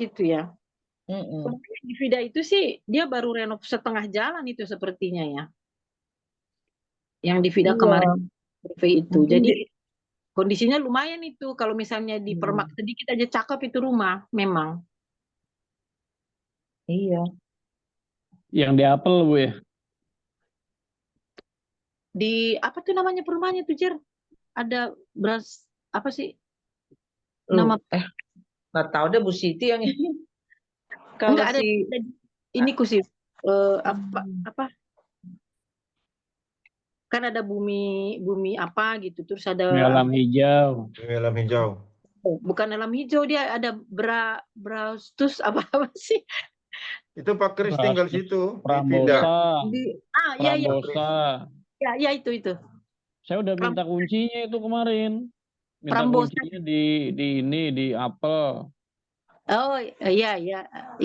gitu ya. Mm-mm. Kemarin di Vida itu sih dia baru renov setengah jalan itu sepertinya ya. Yang di Vida Iya, kemarin survei itu. mungkin Jadi kondisinya lumayan itu. Kalau misalnya dipermak mm, sedikit aja cakep itu rumah, memang. iya. Yang di Apple Bu ya. Di apa tuh namanya perumahannya tuh, Jer? Ada beras apa sih Lu nama? nggak tahu deh Bu Siti yang ini. Kalau Enggak ada, si ini ah, sih apa hmm, apa kan ada bumi bumi apa gitu terus ada Alam hijau. Film hijau. bukan alam hijau dia ada brastus apa apa sih. Itu Pak Kris tinggal Brastus, situ di Vida. Prambosa, di Iya iya Pak Prambosa. Kris. ya itu Saya udah Pram, minta kuncinya itu kemarin. Minta Prambosa. kuncinya di ini di Apple. Oh iya iya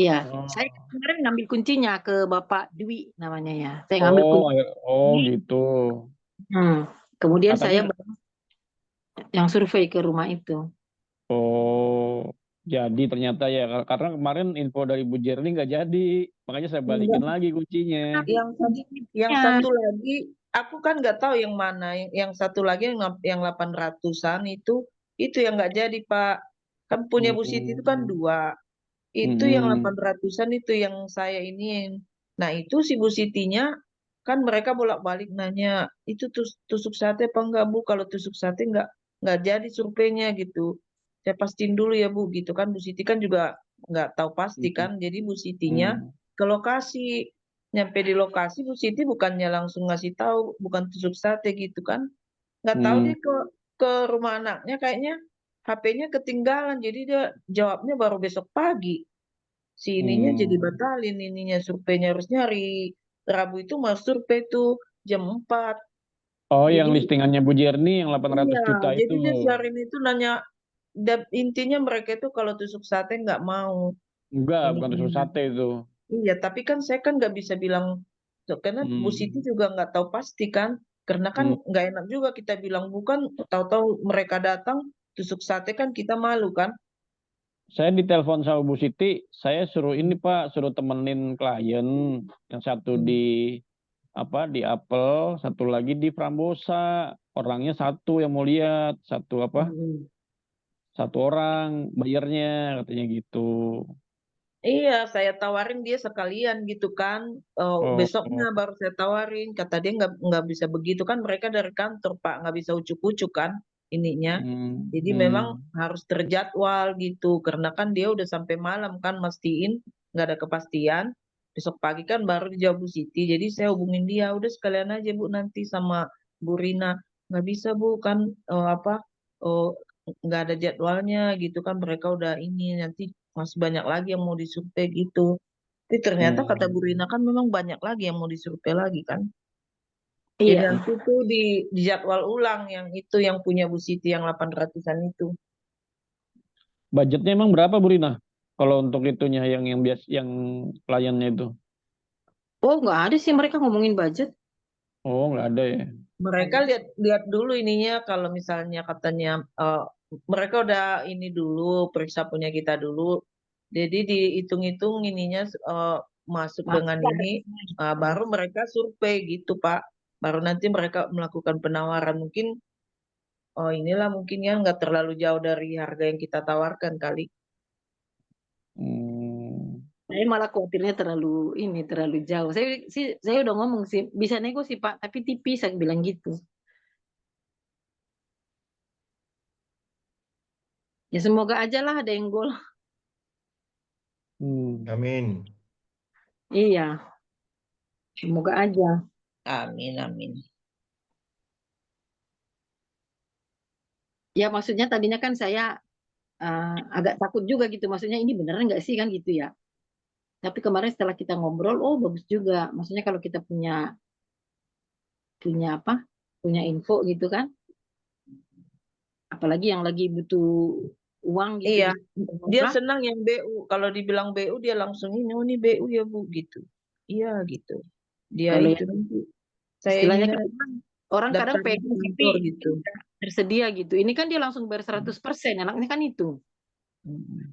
iya. Saya Oh, kemarin ngambil kuncinya ke Bapak Dwi namanya ya. Saya ngambil oh, kunci. oh gitu. Hmm. Kemudian saya Katanya, yang survei ke rumah itu. oh, jadi ternyata ya karena kemarin info dari Bu Jerly nggak jadi, makanya saya balikin enggak lagi kuncinya. yang yang Ya. satu lagi aku kan nggak tahu yang mana yang satu lagi yang 800-an itu yang nggak jadi Pak. Kan punya Bu Siti itu kan Hmm, dua. Itu yang hmm, 800-an itu yang saya iniin. Nah, itu si Bu Sitinya kan mereka bolak-balik nanya, itu tusuk sate apa enggak Bu? Kalau tusuk sate enggak jadi surveinya gitu. Saya pastiin dulu ya Bu gitu kan. Bu Siti kan juga nggak tahu pasti hmm, kan. Jadi Bu Sitinya hmm, ke lokasi. Nyampe di lokasi Bu Siti bukannya langsung ngasih tahu bukan tusuk sate gitu kan. Nggak tahu hmm, dia ke rumah anaknya kayaknya HP-nya ketinggalan. Jadi dia jawabnya baru besok pagi si ininya jadi hmm. batalin ininya surveinya harusnya hari Rabu itu mau survei tuh jam 4. Oh, yang Jadi listingannya Bu Jerny yang 800 iya, juta jadi itu. dia siarin itu nanya intinya mereka itu kalau tusuk sate nggak mau Enggak, bukan tusuk ininya. sate itu. Iya, tapi kan saya kan nggak bisa bilang karena Bu Siti Hmm, juga nggak tahu pasti kan, karena kan hmm. nggak enak juga kita bilang bukan, tahu-tahu mereka datang tusuk sate kan kita malu kan. Saya ditelepon sama Bu Siti, saya suruh ini Pak, suruh temenin klien yang satu di Hmm. apa di Apple, satu lagi di Frambosa. Orangnya satu yang mau lihat, satu apa? Hmm. Satu orang bayarnya katanya gitu. Iya, saya tawarin dia sekalian gitu kan. Oh, Besoknya oh. baru saya tawarin. Kata dia nggak bisa begitu kan. Mereka dari kantor Pak nggak bisa ucuk-ucuk kan ininya. Hmm, Jadi memang hmm, harus terjadwal gitu. Karena kan dia udah sampai malam kan mastiin nggak ada kepastian. Besok pagi kan baru dijawab Bu Siti. Jadi saya hubungin dia. Udah sekalian aja Bu nanti sama Bu Rina. Nggak bisa Bu kan apa eh, nggak ada jadwalnya gitu kan. Mereka udah ini nanti masih banyak lagi yang mau disurvei gitu. Tapi ternyata kata Bu Rina hmm. kan memang banyak lagi yang mau disurvei lagi kan. Jadi Iya. nanti tuh di jadwal ulang yang itu yang punya Bu Siti yang 800-an itu. Budgetnya emang berapa Bu Rina? Kalau untuk itunya yang bias yang kliennya itu. Oh, nggak ada sih mereka ngomongin budget. Oh, nggak ada ya. Mereka lihat dulu ininya, kalau misalnya katanya mereka udah ini dulu periksa punya kita dulu. Jadi dihitung-hitung ininya masuk dengan ini, baru mereka survei gitu Pak. Baru nanti mereka melakukan penawaran, mungkin inilah mungkin ya nggak terlalu jauh dari harga yang kita tawarkan kali. Hmm. Saya malah khawatirnya terlalu jauh. Saya udah ngomong sih, bisa nego sih Pak, tapi tipis saya bilang gitu. Ya semoga aja lah ada yang gol. Amin. Iya, semoga aja. Amin, amin. Ya maksudnya tadinya kan saya agak takut juga gitu. Maksudnya ini beneran nggak sih kan gitu ya. Tapi kemarin setelah kita ngobrol, oh bagus juga. Maksudnya kalau kita punya apa? Punya info gitu kan. Apalagi yang lagi butuh uang gitu. Iya, dia Apa? senang yang BU. Kalau dibilang BU dia langsung ini, oh ini BU ya Bu gitu. Iya gitu. Dia Kalau itu yang nanti saya istilahnya ininya kan orang kadang daftar di pengen kantor tapi gitu. tersedia gitu. Ini kan dia langsung bayar 100%. Enaknya kan itu. Mm.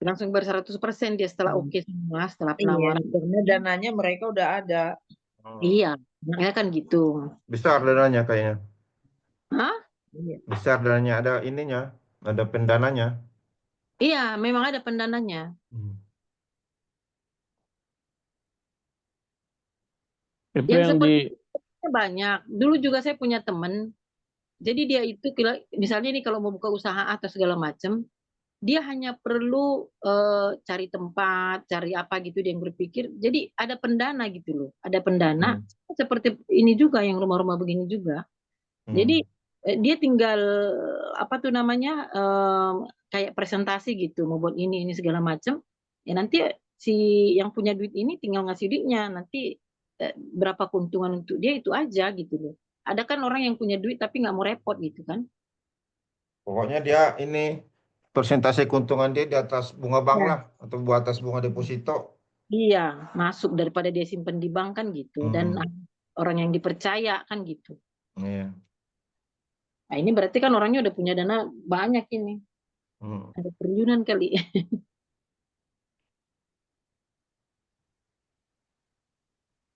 Langsung bayar 100% dia setelah Mm. oke semua, setelah Iya, penawaran. karena dananya mereka udah ada. Iya, enaknya kan gitu. Besar dananya kayaknya. Hah? Iya. Besar dananya, ada ininya, ada pendananya. Iya, memang ada pendananya. Hmm. Itu Yang yang seperti di banyak. Dulu juga saya punya teman. Jadi dia itu misalnya nih kalau mau buka usaha atau segala macam, dia hanya perlu cari tempat, cari apa gitu dia yang berpikir. Jadi ada pendana gitu loh. Ada pendana Hmm. seperti ini juga yang rumah-rumah begini juga. Jadi Hmm. dia tinggal apa tuh namanya kayak presentasi gitu, mau buat ini segala macam. Ya nanti si yang punya duit ini tinggal ngasih duitnya, nanti berapa keuntungan untuk dia itu aja gitu loh. Ada kan orang yang punya duit tapi nggak mau repot gitu kan? Pokoknya dia ini persentase keuntungan dia di atas bunga bank Ya. lah, atau di atas bunga deposito. Iya, masuk daripada dia simpen di bank kan gitu. Dan Hmm. orang yang dipercaya kan gitu. Iya. Nah ini berarti kan orangnya udah punya dana banyak ini. Hmm. Ada triliunan kali.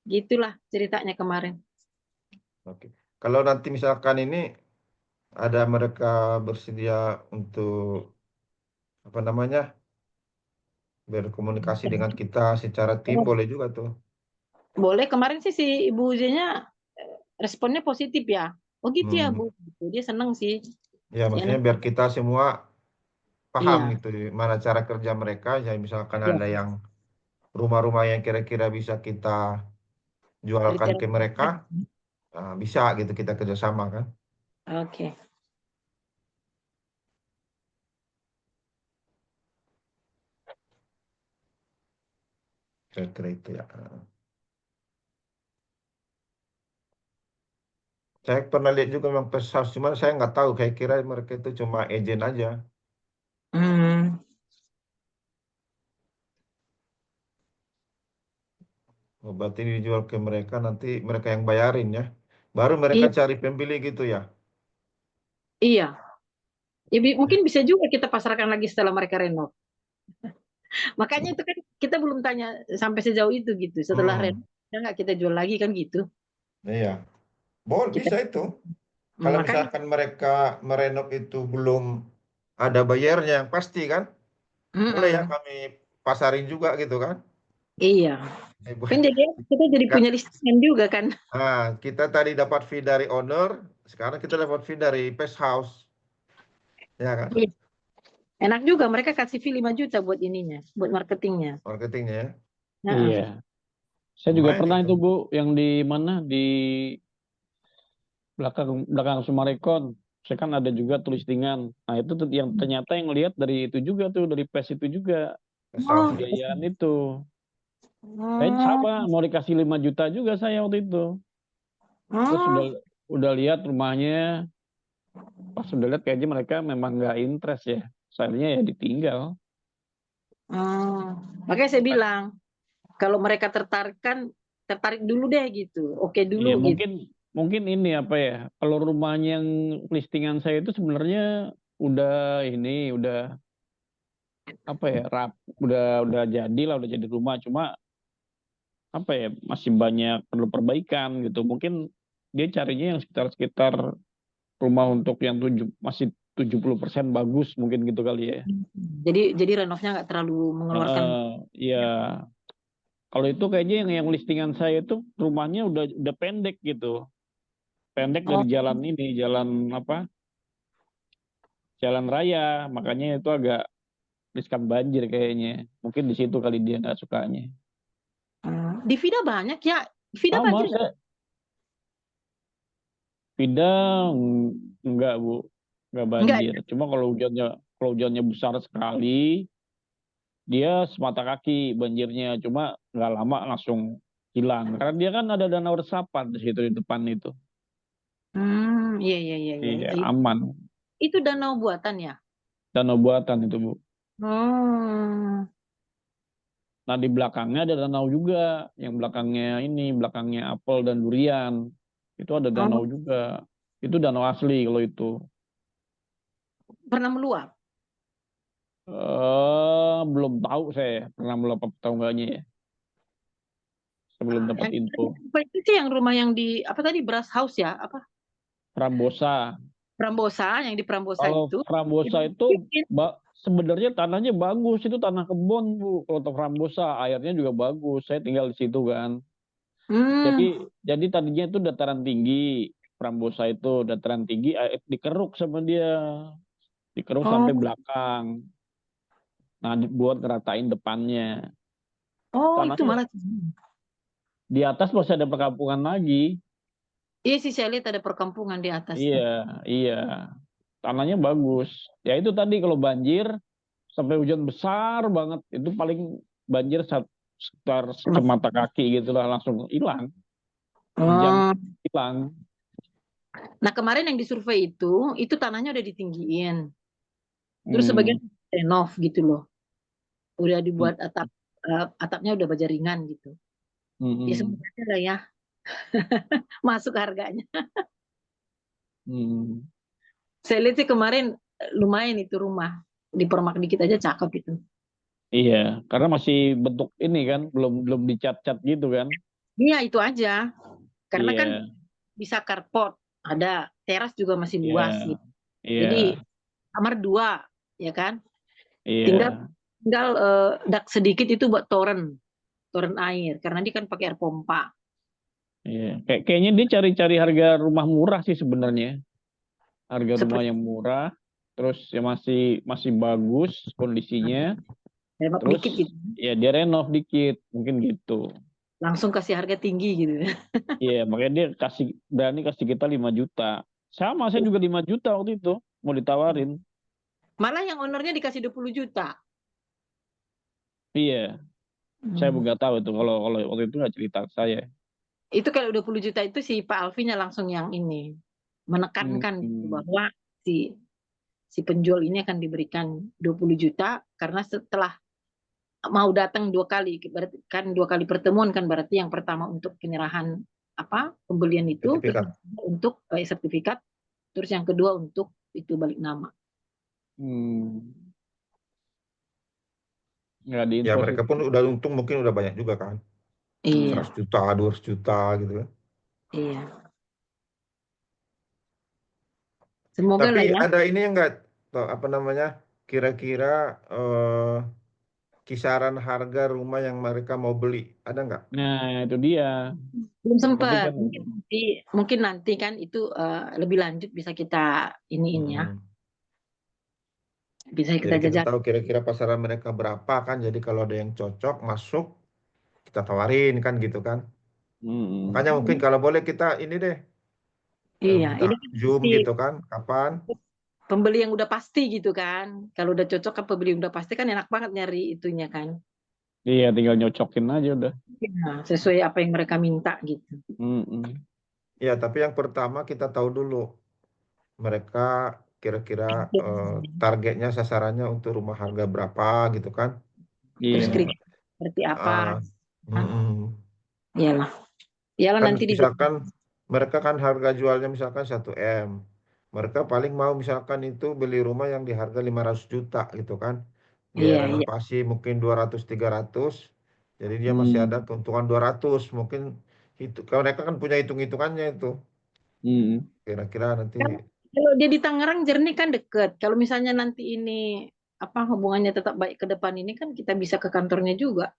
Gitulah ceritanya kemarin. Oke. Kalau nanti misalkan ini ada mereka bersedia untuk apa namanya berkomunikasi dengan kita secara tim, boleh juga tuh. Boleh, kemarin sih si Ibu Uzinya responnya positif ya. Oh gitu ya Hmm. Bu. Gitu. Dia seneng sih. Ya, Ya, maksudnya biar kita semua paham iya, gitu mana cara kerja mereka. Ya, misalkan iya. ada yang rumah-rumah yang kira-kira bisa kita jualkan ke Kriteria. mereka, nah, bisa gitu kita kerjasama kan. Oke. Kira-kira itu ya. Saya pernah lihat juga memang Pest House, cuman saya nggak tahu. Kayak kira mereka itu cuma agent aja. Hmm. Oh, berarti dijual ke mereka, nanti mereka yang bayarin ya. Baru mereka Iya, cari pembeli gitu ya. iya. Ya, mungkin bisa juga kita pasarkan lagi setelah mereka renov. Makanya itu kan kita belum tanya sampai sejauh itu gitu. Setelah Hmm, renov, ya nggak kita jual lagi kan gitu. iya. Boleh Kita bisa itu. Kalau makanya. misalkan mereka merenov itu belum ada bayarnya yang pasti kan, boleh ya Mm-mm. kami pasarin juga gitu kan. Iya. Kan jadi kita jadi punya Nggak- listingan juga kan. Nah, kita tadi dapat fee dari owner, sekarang kita dapat fee dari Pest House, ya kan? Iya. Enak juga mereka kasih fee 5 juta buat ininya, buat marketingnya. Marketingnya ya. Heeh. iya. Saya juga Lumayan pernah itu. itu Bu, yang di mana di belakang belakang Sumarekon. Saya kan ada juga tuh listingan. Nah itu tuh yang ternyata yang lihat dari itu juga tuh dari PES itu juga Pest House Oh, ya. pembiayaan itu. Saya oh, sama mau dikasih 5 juta juga saya waktu itu. Terus oh, udah lihat rumahnya, pas udah lihat kayaknya mereka memang nggak interest ya. Sayangnya ya ditinggal. oh. Makanya saya bilang, Kalau mereka tertarik dulu deh gitu. Oke Iya, dulu gitu. mungkin ini apa ya? Kalau rumahnya yang listingan saya itu sebenarnya udah apa ya? Udah jadi lah, udah jadi rumah. Cuma apa ya? Masih banyak perlu perbaikan gitu. Mungkin dia carinya yang sekitar rumah untuk yang masih 70% bagus mungkin gitu kali ya. Jadi renovnya nggak terlalu mengeluarkan. Ya, kalau itu kayaknya yang listingan saya itu rumahnya udah pendek gitu. Pendek dari Oh, jalan apa? Jalan raya, makanya itu agak riskan banjir kayaknya. Mungkin di situ kali dia nggak sukanya. di Vida banyak ya. Di Vida Sama, banjir nggak? pindah enggak Bu, nggak Enggak. banjir. Cuma kalau hujannya besar sekali, dia semata kaki banjirnya. Cuma nggak lama langsung hilang. Karena dia kan ada danau resapan di situ di depan itu. Iya, iya, iya, iya. Iya, aman. Itu danau buatan ya? Danau buatan itu Bu. Hmm. Nah di belakangnya ada danau juga. Yang belakangnya apel dan durian. Itu ada danau Oh, juga. Itu danau asli kalau itu. pernah meluap. Belum tahu saya pernah meluap atau enggaknya ya. Sebelum dapat Yang info. apa itu sih yang rumah yang di apa tadi Brass House ya? Apa? Prambosa. Prambosa, yang di Prambosa Kalau itu. Prambosa itu sebenarnya tanahnya bagus. Itu tanah kebun Bu. Kalau untuk Prambosa airnya juga bagus. Saya tinggal di situ kan. Hmm. Jadi tadinya itu dataran tinggi. Prambosa itu dataran tinggi, dikeruk sama dia. Dikeruk Oh, sampai belakang. Nah, buat ngeratain depannya. oh itu Tanahnya malah. di atas masih ada perkampungan lagi. Iya sih saya lihat ada perkampungan di atas Iya, tuh. iya. Tanahnya bagus. Ya itu tadi kalau banjir sampai hujan besar banget itu paling banjir sekitar semata kaki gitulah langsung hilang. Sejam Oh. hilang. Nah kemarin yang disurvei itu tanahnya udah ditinggiin. Terus Hmm. sebagian renov gitu loh. Udah Hmm. dibuat atapnya udah baja ringan gitu. Ya Hmm. semuanya lah ya masuk harganya. Hmm. Saya lihat sih kemarin lumayan itu rumah. Dipermak dikit aja cakep itu. Iya, karena masih bentuk ini kan, belum dicat-cat gitu kan. Iya itu aja. Karena kan Iya, bisa carport, ada teras juga masih iya, luas gitu. iya, Jadi kamar 2 ya kan. Tinggal iya, tinggal dak sedikit itu buat toren air karena dia kan pakai air pompa. iya. Kayaknya dia cari-cari harga rumah murah sih sebenarnya. Harga rumah Seperti yang murah, terus ya masih bagus kondisinya, tembak terus dikit gitu. ya dia renov dikit, mungkin gitu. Langsung kasih harga tinggi gitu. Iya, makanya dia berani kasih kita 5 juta. Sama, saya juga 5 juta waktu itu mau ditawarin. Malah yang ownernya dikasih 20 juta. Iya, saya Hmm. nggak tahu itu kalau waktu itu nggak cerita ke saya. Itu kalau 20 juta itu si Pak Alfinya langsung yang ini menekankan gitu Hmm. bahwa si si penjual ini akan diberikan 20 juta karena setelah mau datang 2 kali, berarti kan 2 kali pertemuan kan berarti yang pertama untuk penyerahan apa pembelian itu, terus sertifikat. yang kedua untuk sertifikat, terus yang kedua untuk itu balik nama. Hmm. Nggak Ya diinfo sih. mereka pun udah untung mungkin udah banyak juga kan. Iya, 100 juta, 200 juta gitu kan. iya. Semoga Tapi lah ya. ada ini enggak apa namanya? Kira-kira kisaran harga rumah yang mereka mau beli, ada nggak? Nah, itu dia. Belum Yang penting sempat. kan itu. Mungkin nanti kan itu lebih lanjut bisa kita iniin ya. Mm-mm. Bisa kita Jadi kita jajak. tahu kira-kira pasaran mereka berapa kan. Jadi kalau ada yang cocok masuk, kita tawarin kan gitu kan. Makanya Hmm. mungkin kalau boleh kita ini deh Iya, minta ini kan Zoom pasti gitu kan. Kapan? pembeli yang udah pasti gitu kan. Kalau udah cocok kan pembeli yang udah pasti kan enak banget nyari itunya kan. Iya, tinggal nyocokin aja udah. Nah, sesuai apa yang mereka minta gitu. Hmm. Ya, tapi yang pertama kita tahu dulu mereka kira-kira targetnya sasarannya untuk rumah harga berapa gitu kan. Terus Iya. kira-kira seperti apa? Ah, Mm-mm. Iyalah. Iyalah Kan nanti di misalkan mereka kan harga jualnya misalkan 1 M. Mereka paling mau misalkan itu beli rumah yang di harga 500 juta gitu kan. Biaya Iya, iya. renovasi mungkin 200-300. Jadi dia masih ada Hmm. keuntungan 200. Mungkin itu kalau mereka kan punya hitung-hitungannya itu. Hmm. Kira-kira nanti Kan kalau dia di Tangerang Jernih kan deket. Kalau misalnya nanti ini apa hubungannya tetap baik ke depan ini kan kita bisa ke kantornya juga.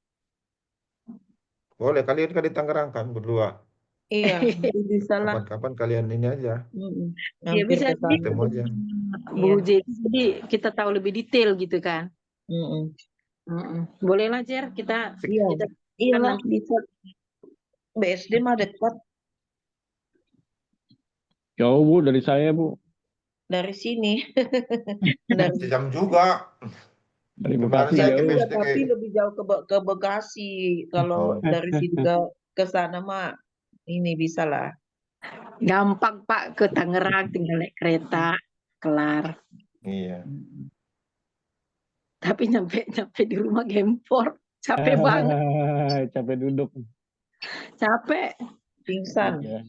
boleh kalian kan di Tangerang kan berdua. Iya, jadi bisa lah. Kapan-kapan kalian ini aja Mm-mm. Iya Mampir bisa ke jadi ketemu sana. aja. Bu Iya. J. Jadi kita tahu lebih detail gitu kan. Mm-mm. Bolehlah Jer, kita Iya, kita kan iyalah nanti. bisa. BSD mah dekat Jauh Bu dari saya Bu. dari sini. Dari Sejam juga. Dari Kemarin Bekasi saya jauh ke jauh. ya, BSD tapi lebih jauh ke Bekasi. Kalau Oh, dari sini ke sana mah ini bisa lah. Gampang Pak ke Tangerang tinggal naik kereta kelar. iya. Tapi nyampe nyampe di rumah gempor. Capek banget, Capek duduk. capek. Pingsan. Iya.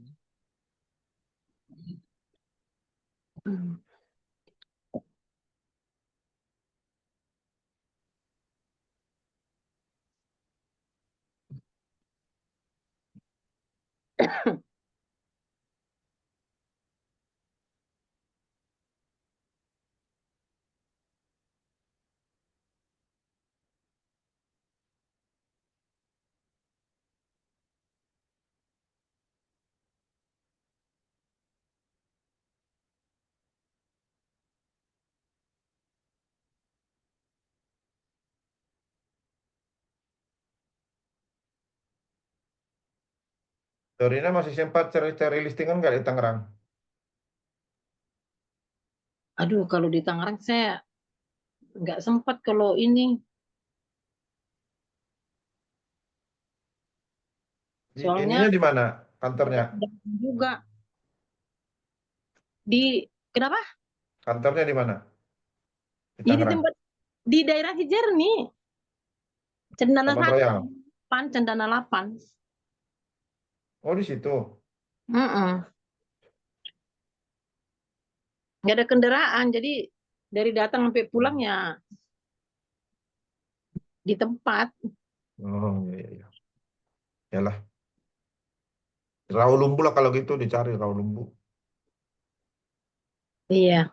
Dorina masih sempat cari-cari listingan nggak di Tangerang? Aduh, kalau di Tangerang saya nggak sempat kalau ini. Soalnya Ininya di mana kantornya? juga di kenapa? Kantornya di mana? Di Ya di Tangerang. tempat di daerah Cijernih, Cendana Taman 1, Royal. Cendana 8. Oh, di situ. Mm-mm. Nggak ada kendaraan, jadi dari datang sampai pulang ya di tempat. Oh, iya, iya, iya. Yalah. Rawalumbu lah kalau gitu dicari Rawalumbu. Iya,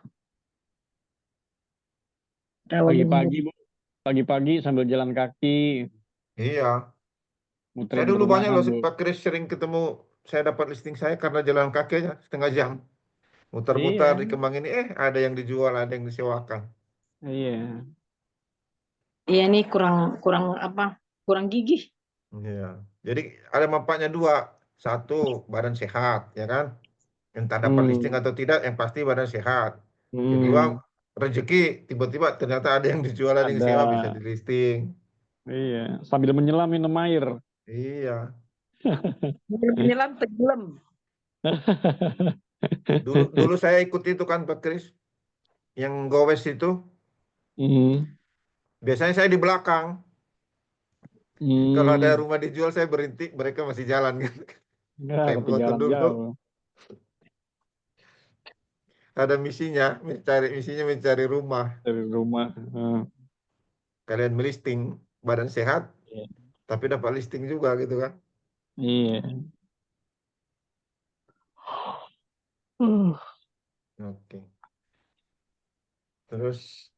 Rawalumbu. Pagi-pagi Bu. Pagi-pagi sambil jalan kaki, Iya. Saya muterin dulu banyak perumahan loh Bu. Pak Kris sering ketemu. Saya dapat listing saya karena jalan kaki aja setengah jam. Mutar-mutar Iya, di Kemang ini, ada yang dijual, ada yang disewakan. iya. Iya nih kurang kurang apa? Kurang gigih. Iya. Jadi ada manfaatnya dua. Satu, badan sehat, ya kan? Entah dapat listing Hmm. atau tidak, yang pasti badan sehat. Kedua, Hmm. rezeki tiba-tiba ternyata ada yang dijual, ada yang Ada. sewa bisa di listing. Iya. Sambil menyelam minum air. Iya. Menyelam tenggelam. Dulu dulu saya ikut itu kan Pak Kris, yang gowes itu. Hmm. Biasanya saya di belakang. Kalau ada Hmm. rumah dijual saya berhenti, mereka masih jalan kan. Nggak Naik foto ketinggalan dulu. jauh. Ada misinya mencari rumah. Dari rumah. Kalian melisting badan sehat, Iya. tapi dapat listing juga gitu kan. Iya. Oke. Terus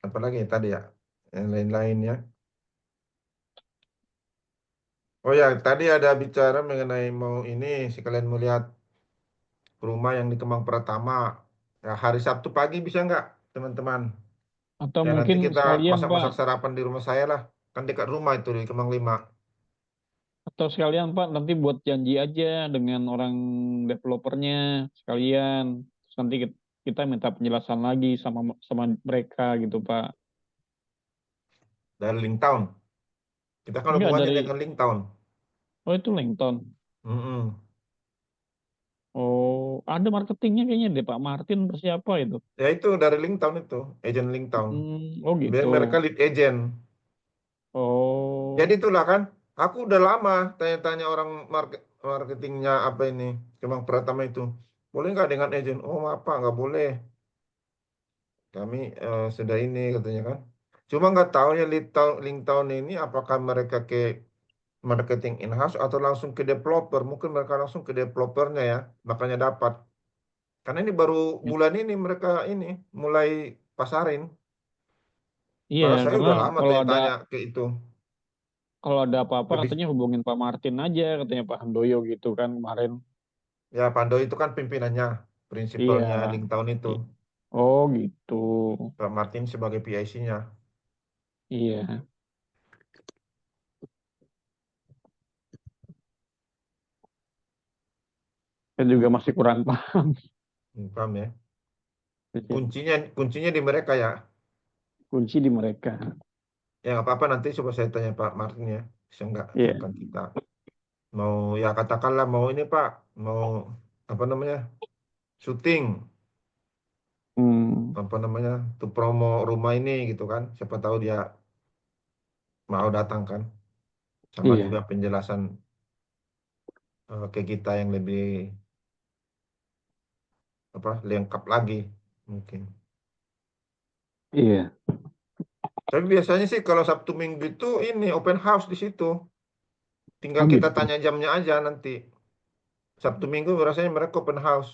apa lagi ya tadi ya? Yang lain-lainnya. Oh ya, tadi ada bicara mengenai mau ini, sekalian melihat rumah yang di Kemang Pratama. Ya, hari Sabtu pagi bisa nggak, teman-teman? Atau Ya nanti mungkin kita sekalian Pak. masak-masak sarapan di rumah saya lah. Kan dekat rumah itu di Kemang 5. Atau sekalian Pak nanti buat janji aja dengan orang developernya sekalian. Terus nanti kita minta penjelasan lagi sama sama mereka gitu Pak. Dari Linktown. Kita kan Enggak hubungannya dari, dengan Linktown. oh itu Langton. Mm-mm. Oh, ada marketingnya kayaknya deh Pak Martin atau siapa itu. Ya itu dari Linktown itu, agent Linktown. Oh gitu. Mereka lead agent. Jadi Oh, itulah kan, Aku udah lama tanya-tanya orang marketingnya apa ini, Kemang Pratama itu. Boleh nggak dengan agent? Oh, maaf Pak, nggak boleh. Kami sudah ini katanya kan. Cuma nggak tahu ya link tahun ini apakah mereka ke marketing in-house atau langsung ke developer. Mungkin mereka langsung ke developernya ya, makanya dapat. Karena ini baru bulan ini mereka ini mulai pasarin. Iya, Kalau saya karena udah lama tanya-tanya ke itu. kalau ada apa-apa Lebih katanya hubungin Pak Martin aja, katanya Pak Handoyo gitu kan kemarin. ya Pando itu kan pimpinannya, Iya. prinsipalnya link tahun itu. Oh gitu. Pak Martin sebagai PIC-nya. Iya. Saya juga masih kurang paham. Paham ya? Kuncinya di mereka ya. Kunci di mereka. Ya nggak apa-apa nanti coba saya tanya Pak Martin ya. Bisa nggak Iya. akan kita mau ya katakanlah mau ini Pak, mau apa namanya? Syuting Hmm. apa namanya? Tuh promo rumah ini gitu kan. Siapa tahu dia mau datang kan. Sama juga Iya. penjelasan ke kita yang lebih apa? Lengkap lagi mungkin. Iya. Tapi biasanya sih kalau Sabtu Minggu itu ini open house di situ. Tinggal Oh kita gitu. tanya jamnya aja nanti. Sabtu Minggu rasanya mereka open house.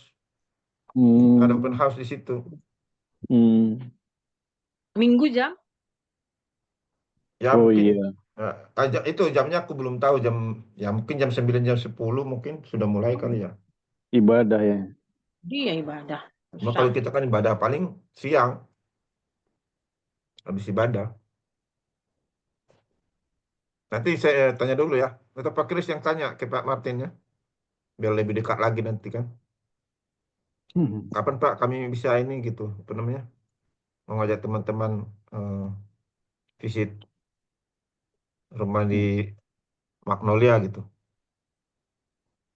Ada open Hmm. house di situ. Hmm. Minggu jam? Ya Oh mungkin iya. itu jamnya aku belum tahu jam ya mungkin jam 9 jam 10 mungkin sudah mulai kali ya. Ibadah ya. Dia ibadah. Cuma Susah. kalau kita kan ibadah paling siang habis ibadah. Nanti saya tanya dulu ya. Atau Pak Kris yang tanya ke Pak Martin ya. Biar lebih dekat lagi nanti kan. Hmm. Kapan Pak kami bisa ini gitu. Apa namanya? Mau ngajak teman-teman visit rumah di Magnolia gitu.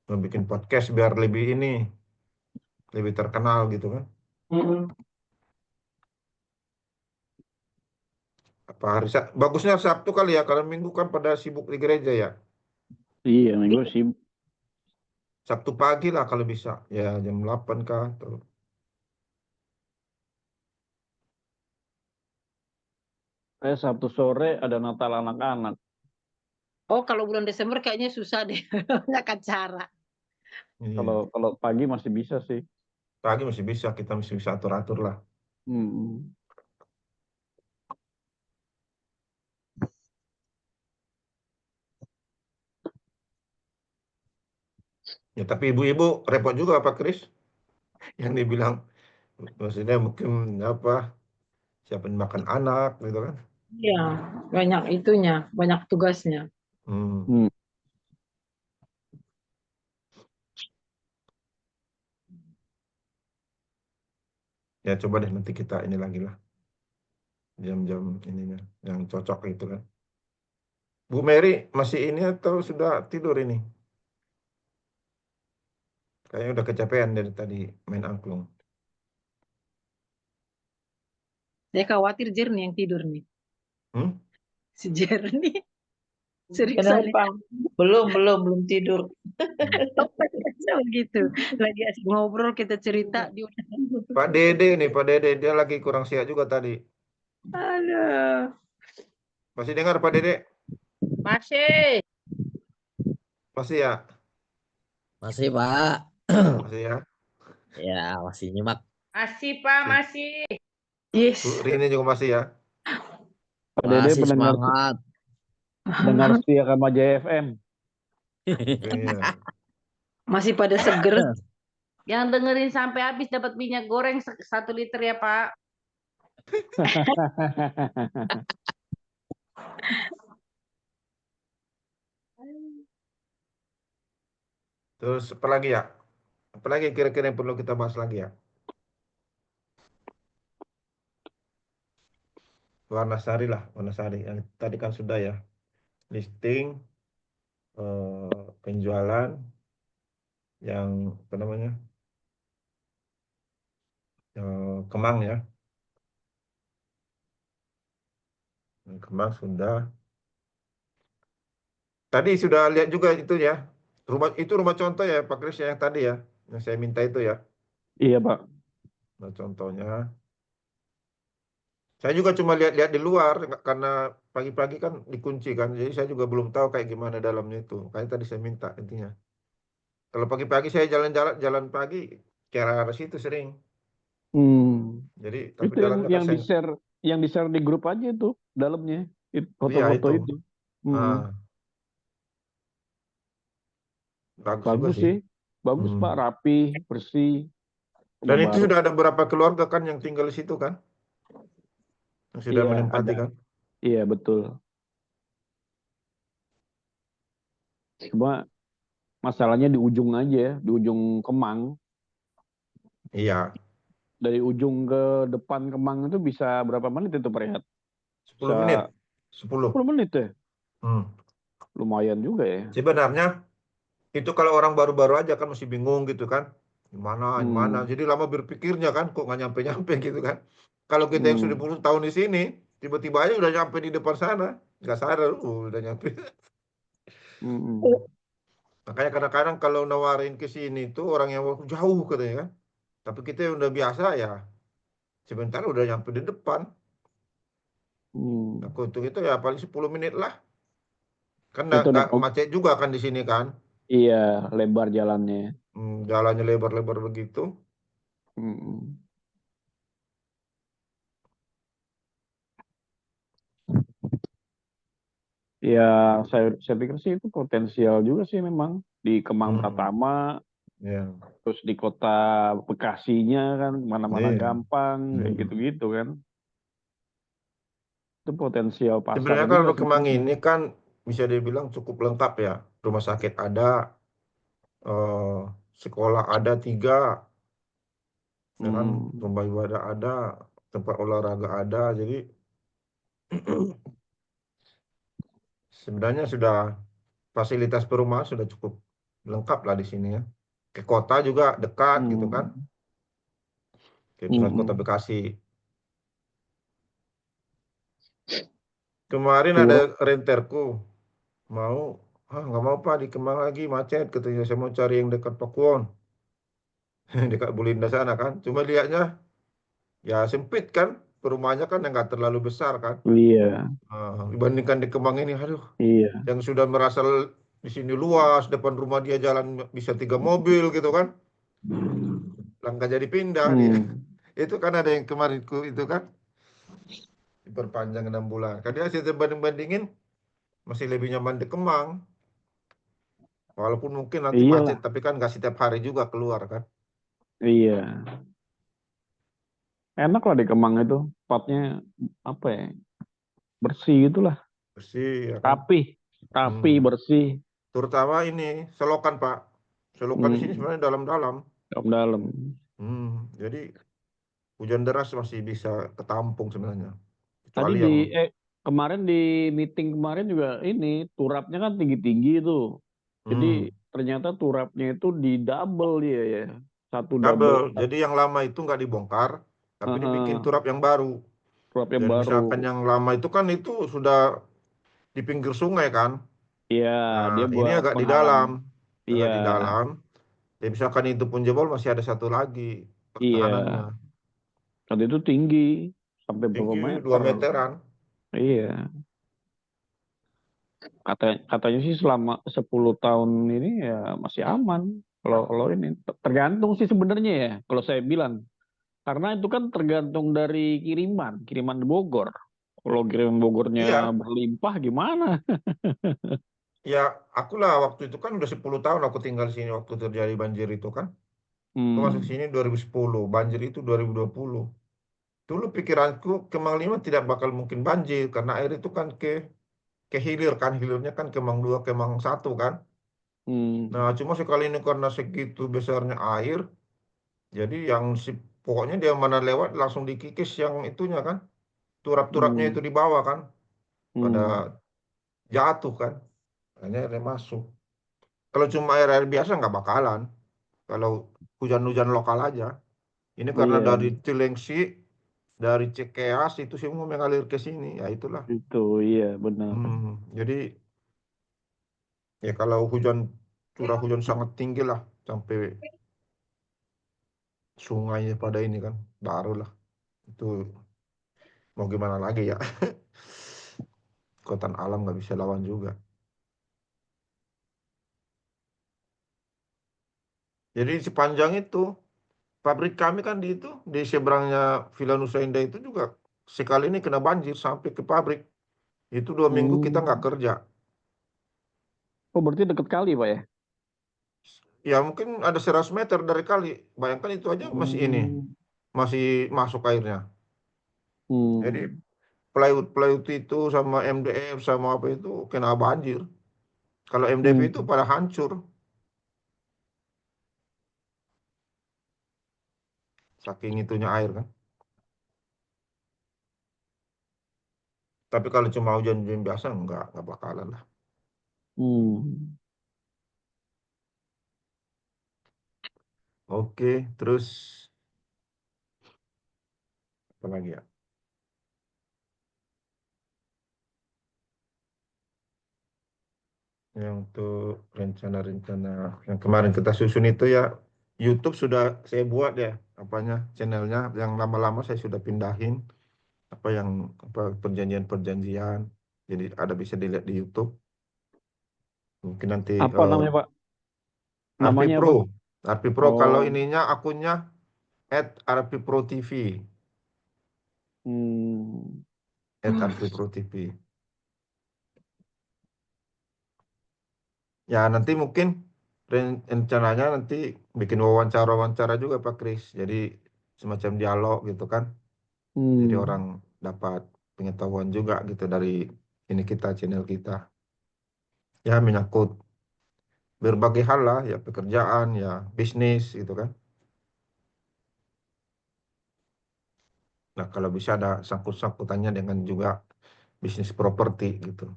Mau bikin podcast biar lebih ini. Lebih terkenal gitu kan. Apa hari bagusnya Sabtu kali ya. Kalau Minggu kan pada sibuk di gereja ya. Iya, minggu sih. Sabtu pagi lah kalau bisa. Ya jam 8 kah. Atau... Saya Sabtu sore ada Natal anak-anak. Oh, kalau bulan Desember kayaknya susah deh. Banyak acara. Kalau Iya. kalau pagi masih bisa sih. Pagi masih bisa. Kita masih bisa atur-atur lah. Hmm. Ya tapi ibu-ibu repot juga Pak Kris. Yang dibilang maksudnya mungkin apa siapin makan anak gitu kan. Iya, banyak itunya, banyak tugasnya. Hmm. Hmm. Ya coba deh nanti kita ini lagi lah. Jam-jam ininya. Yang cocok gitu kan. Bu Mary masih ini atau sudah tidur ini? Kayaknya udah kecapean dari tadi main angklung. Saya khawatir Jernih yang tidur nih. Hmm? Si Jernih serius saya. Kenapa? Belum tidur. Begitu. Lagi asik ngobrol kita cerita dia udah. Pak Dede nih, Pak Dede dia lagi kurang sehat juga tadi. Aduh. Masih dengar Pak Dede? Masih. Masih ya? Masih, Pak. Masih ya? Ya, masih nyimak. Masih, Pak, Masih. masih. Bu Yes. Rini juga masih ya? Pak Dede Masih pendengar semangat. dengar setia sama JFM. Iya. Masih pada seger. Yang dengerin sampai habis dapat minyak goreng 1 liter ya, Pak. Terus apa lagi ya? Apa lagi kira-kira yang perlu kita bahas lagi ya? Warna Sari lah, Warna Sari. Yang tadi kan sudah ya. Listing, penjualan, yang apa namanya? Kemang ya. Yang Kemang sudah. Tadi sudah lihat juga itu ya. Rumah contoh ya Pak Kris yang tadi ya. Yang saya minta itu ya. Iya, Pak. Nah, contohnya. Saya juga cuma lihat-lihat di luar karena pagi-pagi kan dikunci kan. Jadi saya juga belum tahu kayak gimana dalamnya itu. Kayak tadi saya minta intinya. Kalau pagi-pagi saya jalan pagi ke arah situ sering. Hmm. Jadi tapi Itu dalamnya kan saya yang di-share di grup aja itu dalamnya. iya Foto-foto itu. itu. Mm-mm. Ah, bagus juga Bagus sih. sih. Bagus, Hmm. Pak. Rapi, bersih. Dan Rumah itu baru. sudah ada beberapa keluarga kan yang tinggal di situ kan, yang sudah Iya, menempati ada. kan. Iya, betul. Cuma masalahnya di ujung aja, di ujung Kemang. Iya, Dari ujung ke depan Kemang itu bisa berapa menit itu, Pak Rehat? 10 Bisa menit. 10. 10 menit ya? Hmm. Lumayan juga ya. Sebenarnya itu kalau orang baru-baru aja kan masih bingung gitu kan. Gimana. Hmm. Jadi lama berpikirnya kan kok nggak nyampe-nyampe gitu kan. Kalau kita yang sudah Hmm. 10 tahun di sini, tiba-tiba aja udah nyampe di depan sana. Nggak sadar, udah nyampe. Hmm. Makanya kadang-kadang kalau nawarin ke sini tuh orang yang jauh katanya kan. Tapi kita yang udah biasa ya, sebentar udah nyampe di depan. Hmm. Aku hitung itu ya paling 10 menit lah. Kan Itu nggak macet juga kan di sini kan. iya, lebar jalannya. Jalannya lebar-lebar begitu. Hmm. Ya, saya pikir sih itu potensial juga sih memang di Kemang Hmm, Pratama, ya, terus di kota Bekasinya kan mana-mana iya. gampang kayak Hmm. gitu-gitu kan. Itu potensial pasar Sebenarnya juga kalau Kemang sebenarnya. ini kan bisa dibilang cukup lengkap ya. Rumah sakit ada, eh, sekolah ada 3, ya kan, Hmm. rumah ibadah ada, tempat olahraga ada. Jadi sebenarnya sudah fasilitas perumahan sudah cukup lengkap lah di sini ya. Ke kota juga dekat gitu kan, Hmm. ke pusat kota Hmm. Bekasi. Kemarin ada Kurang. renterku mau, nggak mau Pak di Kemang lagi macet katanya. Saya mau cari yang dekat Pakuwon, dekat Bulinda sana kan. Cuma lihatnya ya sempit kan, perumahannya kan yang nggak terlalu besar kan. Iya, Dibandingkan di Kemang ini, aduh, iya. yang sudah merasa di sini luas, depan rumah dia jalan bisa 3 mobil gitu kan, langkah jadi pindah dia. Hmm. Itu kan ada yang kemarinku itu kan diperpanjang 6 bulan. Kan dia saya banding-bandingin masih lebih nyaman di Kemang, walaupun mungkin nanti macet, Iyalah, tapi kan nggak setiap hari juga keluar kan. iya. Enak lah di Kemang itu. Tempatnya apa ya? Bersih gitulah. Bersih ya kan. Rapih, rapi, Hmm. bersih. Terutama ini selokan Pak. Selokan di sini Hmm. sebenarnya dalam-dalam. Dalam-dalam. Jadi hujan deras masih bisa ketampung sebenarnya. Tadi Kecuali yang kemarin di meeting kemarin juga ini turapnya kan tinggi-tinggi itu. Jadi hmm, ternyata turapnya itu di double dia ya. Satu double. double. Jadi yang lama itu nggak dibongkar, tapi dibikin Heeh, turap yang baru. turap yang Dan baru. misalkan yang lama itu kan itu sudah di pinggir sungai kan. Iya, Nah, dia ini buat agak di penghalang. dalam, Iya, agak di dalam. Ya misalkan itu pun jebol masih ada satu lagi pertahanannya. iya. Waktu itu tinggi sampai berapa Tinggi 2 meter. meteran. Iya. Katanya sih selama 10 tahun ini ya masih aman. Kalau ini tergantung sih sebenarnya ya. Kalau saya bilang karena itu kan tergantung dari kiriman di Bogor. Kalau kiriman Bogornya Iya, berlimpah gimana? ya akulah waktu itu kan udah 10 tahun aku tinggal di sini waktu terjadi banjir itu kan. Aku masuk Hmm. sini 2010, banjir itu 2020. Dulu pikiranku Kemang 5 tidak bakal mungkin banjir karena air itu kan ke hilir kan, hilirnya kan Kemang 2, Kemang 1 kan. Nah, Hmm. cuma sekali ini karena segitu besarnya air, jadi yang pokoknya dia mana lewat langsung dikikis yang itunya kan, turap-turapnya itu Hmm. di bawah kan, pada Hmm. jatuh kan, hanya airnya masuk. Kalau cuma air-air biasa nggak bakalan, kalau hujan-hujan lokal aja. Ini karena Iya, dari Cilengsi, dari Cikeas itu semua mengalir ke sini, ya itulah. itu iya benar. Jadi Ya kalau curah hujan sangat tinggi lah sampai sungainya pada ini kan, barulah itu mau gimana lagi ya. Kekuatan alam nggak bisa lawan juga. Jadi sepanjang itu pabrik kami kan di seberangnya Villa Nusa Indah itu juga sekali ini kena banjir sampai ke pabrik. Itu 2 minggu kita nggak kerja. Oh, berarti deket kali, Pak ya? Ya mungkin ada 100 meter dari kali. Bayangkan itu aja masih masuk airnya. Jadi plywood itu sama MDF sama apa itu kena banjir. Kalau MDF itu pada hancur. Saking itunya air kan. Tapi kalau cuma hujan-hujan biasa nggak bakalan lah. Oke, terus apa lagi ya? Yang untuk rencana-rencana yang kemarin kita susun itu ya, YouTube sudah saya buat ya, apanya channelnya yang lama-lama saya sudah pindahin apa perjanjian-perjanjian, jadi ada bisa dilihat di YouTube. Mungkin nanti Apa namanya, Pak? RP Namanya Pro, apa? RP Pro kalau Oh. ininya akunnya @RP Pro TV, @RP Pro TV. Ya nanti mungkin rencananya nanti bikin wawancara-wawancara juga Pak Kris. Jadi semacam dialog gitu kan. Jadi orang dapat pengetahuan juga gitu dari ini kita, channel kita. Ya menyangkut berbagai hal lah, ya pekerjaan, ya bisnis gitu kan. Nah kalau bisa ada sangkut-sangkutannya dengan juga bisnis properti gitu.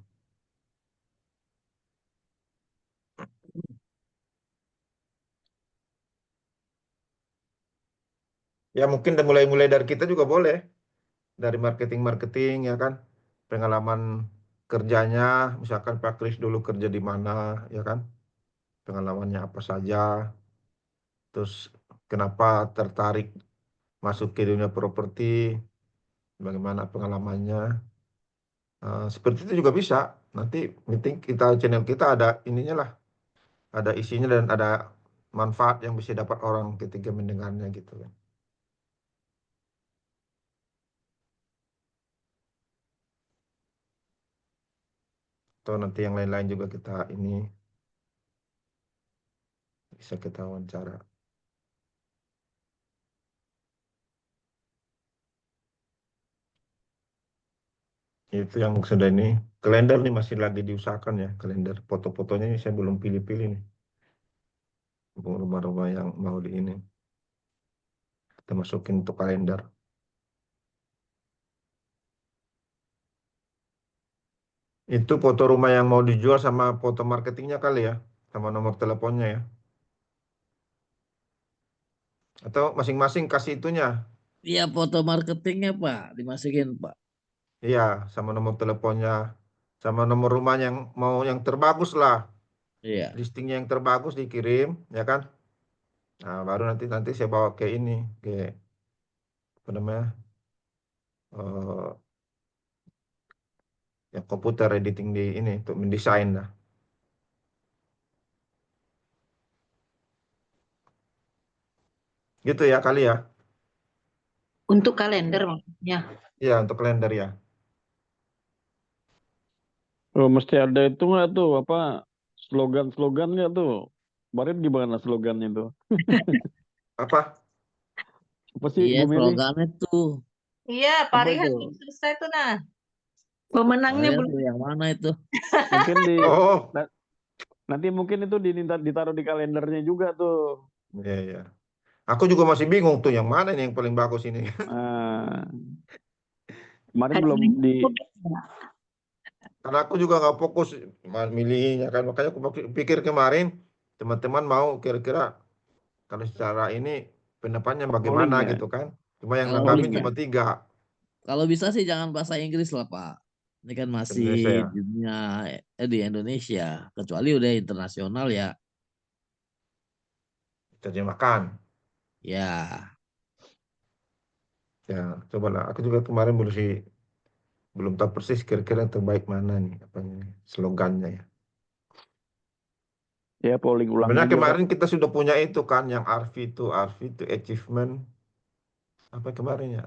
Ya mungkin mulai dari kita juga boleh. Dari marketing-marketing ya kan. Pengalaman kerjanya, misalkan Pak Kris dulu kerja di mana ya kan. Pengalamannya apa saja. Terus kenapa tertarik masuk ke dunia properti, bagaimana pengalamannya. Seperti itu juga bisa. Nanti meeting kita, channel kita ada ininya lah. Ada isinya dan ada manfaat yang bisa dapat orang ketika mendengarnya gitu kan. Atau nanti yang lain-lain juga kita ini bisa kita wawancara. Itu yang sudah ini. Kalender nih masih lagi diusahakan ya. Kalender foto-fotonya ini saya belum pilih-pilih nih. Rumah-rumah yang mau di ini. Kita masukin untuk kalender. Itu foto rumah yang mau dijual sama foto marketingnya kali ya. Sama nomor teleponnya ya. Atau masing-masing kasih itunya. Iya, foto marketingnya Pak, dimasukin Pak. Iya, sama nomor teleponnya. Sama nomor rumah yang mau yang terbagus lah. Iya. Listingnya yang terbagus dikirim, ya kan? Nah, baru nanti saya bawa ke ini, ke apa namanya? Ya komputer editing di ini untuk mendesain lah. Gitu ya kali ya. Untuk kalender maksudnya. Iya, untuk kalender ya. Oh, mesti ada itu nggak tuh apa slogan-slogannya tuh? Kemarin gimana slogannya tuh? Apa? Apa sih, Iya, Bu Mary? slogannya tuh. Iya, Apa Parihan itu? belum selesai tuh nah. Pemenangnya Saya belum. tuh yang mana itu? Mungkin Oh, nanti mungkin itu ditaruh di kalendernya juga tuh. iya iya. Aku juga masih bingung tuh yang mana nih yang paling bagus ini. Ah, kemarin belum Hadiahnya di beda. Karena aku juga nggak fokus milihnya kan. Makanya aku pikir kemarin teman-teman mau kira-kira kalau secara ini pendapatnya bagaimana polling ya. gitu kan. Cuma yang Kalau nanggapin Polling bisa, ya. cuma 3. kalau bisa sih jangan bahasa Inggris lah Pak. Ini kan masih Indonesia ya. dunia di Indonesia, kecuali udah internasional ya. Terjemahkan. Ya, Ya, cobalah. Aku juga kemarin belum tahu persis kira-kira yang terbaik mana nih apanya slogannya ya. Ya polling ulang Sebenarnya aja Pak. kemarin kita sudah punya itu kan yang RV itu achievement apa kemarin ya?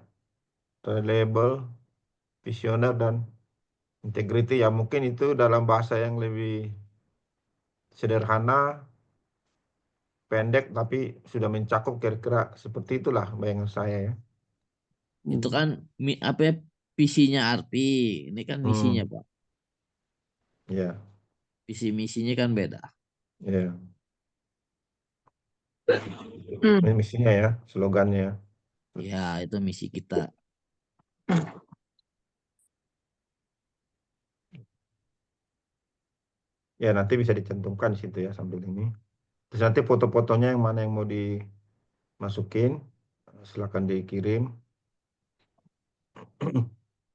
Reliable, visioner dan integrity ya mungkin itu dalam bahasa yang lebih sederhana, pendek tapi sudah mencakup kira-kira seperti itulah bayangan saya ya. itu Hmm. kan apa ya, visinya Arpi. Ini kan misinya, Hmm, Pak. ya, Visi misinya kan beda. ya. Hmm. Ini misinya ya, slogannya. Ya, itu misi kita. Ya nanti bisa dicantumkan di situ ya sambil ini. Terus nanti foto-fotonya yang mana yang mau dimasukin, silakan dikirim.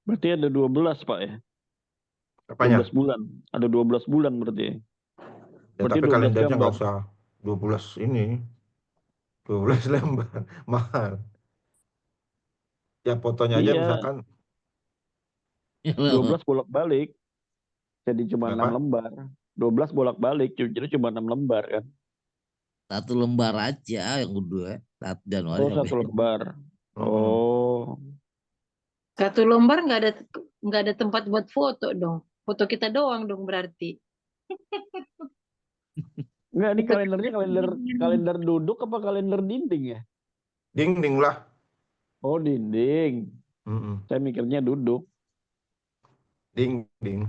Berarti ada 12 Pak ya. 12 Apanya? bulan. Ada 12 bulan berarti. Ya Berarti tapi 12 kalendernya gambar. nggak usah 12 ini, 12 lembar, mahal. Ya fotonya aja Iya, misalkan 12 bolak-balik. Jadi cuma 6 berapa? lembar. 12 bolak-balik. Jadi cuma 6 lembar kan. Satu lembar aja yang kedua, 1 Januari Oh, sampai. satu lembar. Mm-mm. Oh. Satu lembar nggak ada tempat buat foto dong. Foto kita doang dong berarti. Enggak, ini Foto kalendernya kita kalender doang. kalender duduk apa kalender dinding ya? Dinding lah. Oh, dinding. Mm-mm. Saya mikirnya duduk. Dinding.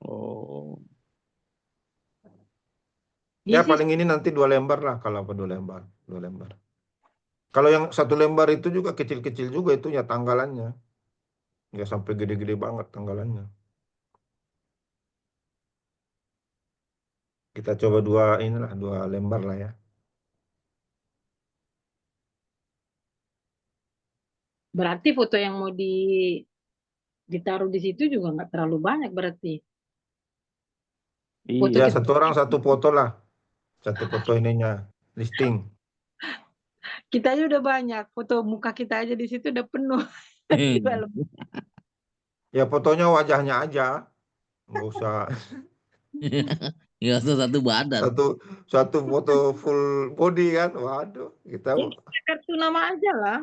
Oh. Iya Ya sih. paling ini nanti 2 lembar lah kalau apa 2 lembar, 2 lembar. Kalau yang 1 lembar itu juga kecil-kecil juga itu ya tanggalannya, nggak sampai gede-gede banget tanggalannya. Kita coba inilah 2 lembar lah ya. Berarti foto yang mau ditaruh di situ juga nggak terlalu banyak berarti. Foto Iya. Ya kita satu orang satu foto lah, satu foto ininya listing. kita aja udah banyak. Foto muka kita aja di situ udah penuh. Dua lembar. Ya fotonya wajahnya aja, nggak usah Ya, satu badan. satu satu foto full body kan. Waduh, kita Ya, kartu nama aja lah.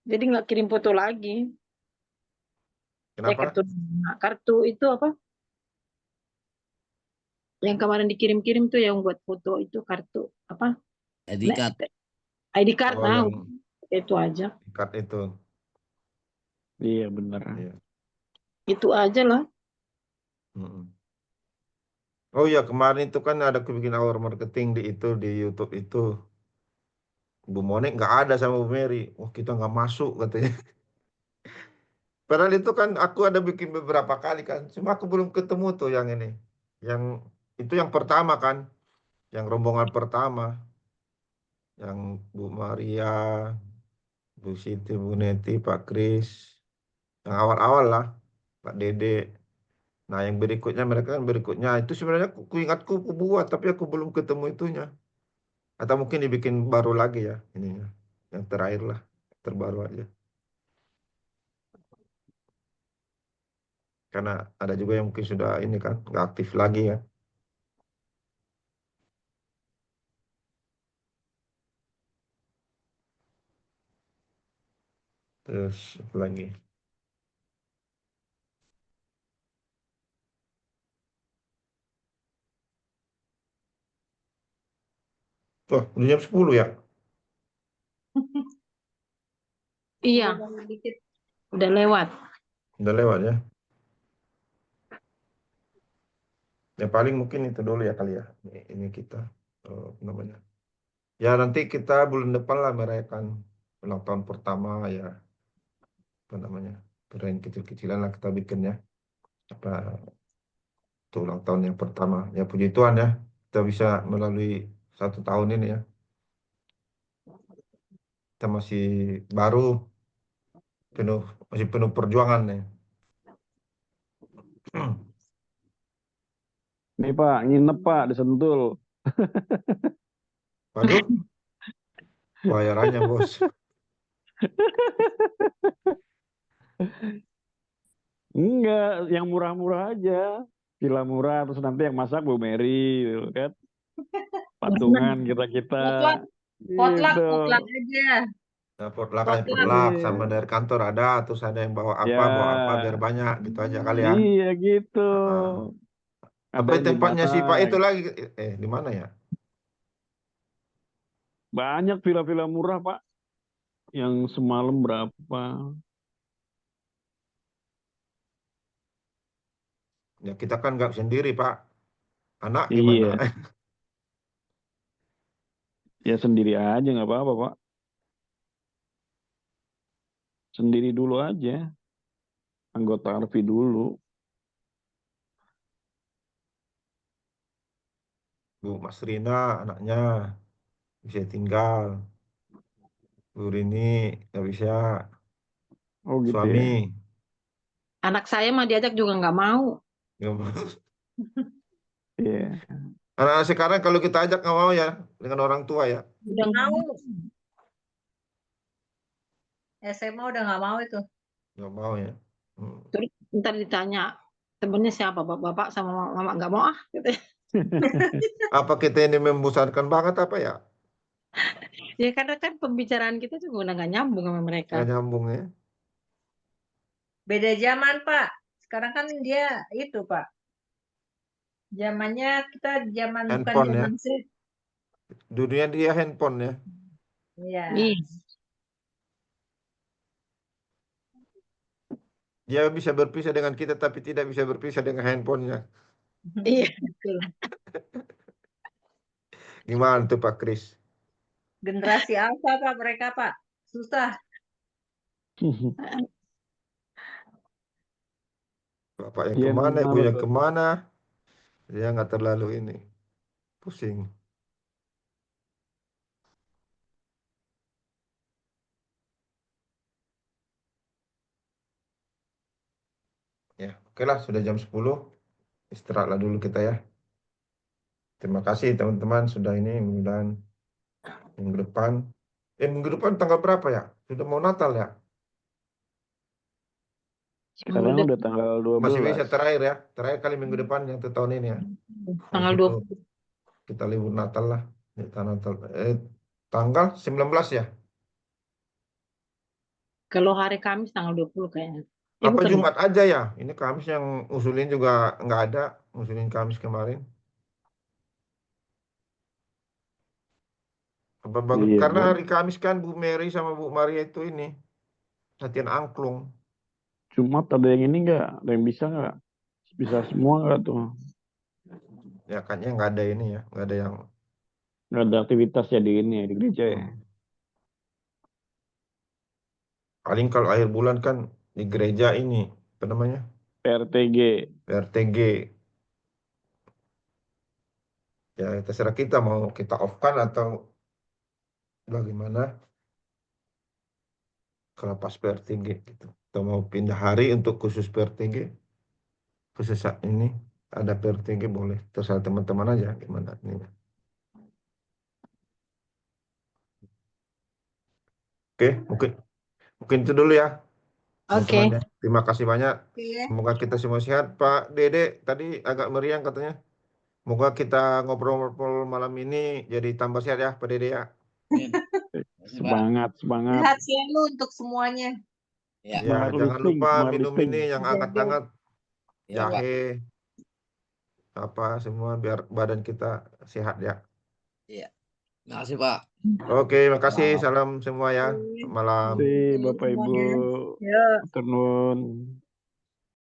Jadi nggak kirim foto lagi. Kartu kenapa? nama. Kartu itu apa? Yang kemarin dikirim-kirim tuh yang buat foto itu kartu apa? ID card. ID card. Oh Nah, yang itu aja. card itu. Iya benar. Iya. Itu aja lah. Mm-mm. Oh iya kemarin itu kan ada aku bikin hour marketing di YouTube itu. Bu Monik nggak ada sama Bu Mary. Wah kita nggak masuk katanya. Padahal itu kan aku ada bikin beberapa kali kan. Cuma aku belum ketemu tuh yang ini. Yang itu yang pertama kan. Yang rombongan pertama. Yang Bu Maria, Bu Siti, Bu Neti, Pak Kris. Yang awal-awal lah. Pak Dede. Nah yang berikutnya mereka kan berikutnya. Itu sebenarnya aku ingatku aku buat. Tapi aku belum ketemu itunya. Atau mungkin dibikin baru lagi ya. Ininya. Yang terakhir lah. Terbaru aja. Karena ada juga yang mungkin sudah ini kan. Nggak aktif lagi ya. Terus apa lagi? Wah, udah jam 10 ya? Iya, Dikit. udah lewat. Udah lewat ya. Ya paling mungkin itu dulu ya kali ya. Ini kita apa namanya. Ya nanti kita bulan depan lah merayakan ulang tahun pertama ya. Apa namanya. Perayaan kecil-kecilan lah kita bikin ya. Apa itu ulang tahun yang pertama. Ya puji Tuhan ya. Kita bisa melalui 1 tahun ini ya. Kita masih baru penuh masih penuh perjuangan ya. Nih Pak, nginep Pak di Sentul. Waduh, bayarannya bos. Enggak, yang murah-murah aja. Villa murah, terus nanti yang masak Bu Mary, gitu kan. Patungan kita-kita. Potluck, Gitu. potluck aja. Nah, potluck Potluck. sama Iya. dari kantor ada, terus ada yang bawa apa biar Ya, banyak gitu aja kali ya. iya gitu. Heeh. Apa Adain di tempatnya mana? si Pak itu lagi? Di mana ya? Banyak villa-villa murah Pak. Yang semalam berapa? Ya kita kan nggak sendiri Pak. Anak gimana? Iya, ya sendiri aja nggak apa-apa Pak. Sendiri dulu aja. Anggota Arfi dulu. Bu Mas Rina anaknya bisa tinggal. Bu Rini nggak bisa. Oh gitu ya. Suami Anak saya mah diajak juga nggak mau. nggak mau. Iya. Anak sekarang kalau kita ajak nggak mau ya dengan orang tua ya. Udah nggak Mau. mau. SMA udah nggak mau itu. Nggak mau ya. Hmm. Terus ntar ditanya temennya siapa, bapak sama mama nggak mau ah. Gitu. Apa kita ini membesarkan banget apa ya? Ya karena kan pembicaraan kita juga udah nggak nyambung sama mereka. Nggak nyambung ya. Beda zaman, Pak. Sekarang kan dia itu, Pak. Zamannya kita bukan Handphone ya. zaman sih. Dunia dia handphone ya. Iya. Ih, Dia bisa berpisah dengan kita tapi tidak bisa berpisah dengan handphonenya. iya. Betul. Gimana tuh Pak Kris? Generasi alpha, Pak, mereka, Pak. Susah. Bapak yang Iya kemana, ibu benar yang tuh. kemana? Dia nggak terlalu ini. Pusing. Ya, oke lah sudah jam 10. Istirahatlah dulu kita ya. Terima kasih teman-teman sudah ini mudah-mudahan minggu depan. Minggu depan tanggal berapa ya? Sudah mau Natal ya? Sekarang udah tanggal Masih bisa 12. terakhir ya. Terakhir kali minggu depan yang tahun ini ya. Tanggal Habis itu 20. kita libur Natal lah. Kita Natal. Tanggal 19 ya? Kalau hari Kamis tanggal 20 kayaknya. Apa Bukan. Jumat aja ya? Ini Kamis yang usulin juga nggak ada. Usulin Kamis kemarin. Apa bagus? Iya, Karena Bu. hari Kamis kan Bu Mary sama Bu Maria itu ini latihan angklung. Jumat ada yang ini nggak? Ada yang bisa nggak? Bisa semua nggak tuh? Ya kayaknya nggak ada ini ya, nggak ada yang. Nggak ada aktivitas ya di ini ya, di gereja ya. Paling kalau akhir bulan kan di gereja ini apa namanya? PRTG. PRTG. Ya terserah kita mau kita off-kan atau bagaimana kalau pas PRTG gitu. Atau mau pindah hari untuk khusus PRTG, khusus saat ini ada PRTG boleh. Terserah teman-teman aja gimana ini. Oke, mungkin mungkin itu dulu ya Oke. teman-teman ya. Terima kasih banyak. Oke. Semoga kita semua sehat. Pak Dede tadi agak meriang katanya. Semoga kita ngobrol-ngobrol malam ini jadi tambah sehat ya Pak Dede ya. Semangat, semangat. Sehat selalu untuk semuanya. Ya, Semangat jangan listing, lupa semangat minum listing. ini yang hangat-hangat, Ya, jahe, apa semua biar badan kita sehat ya. Iya. Makasih, Pak. Oke, makasih. Salam semua ya. Malam. Terima kasih Bapak Ibu. Yuk. Matur nuwun.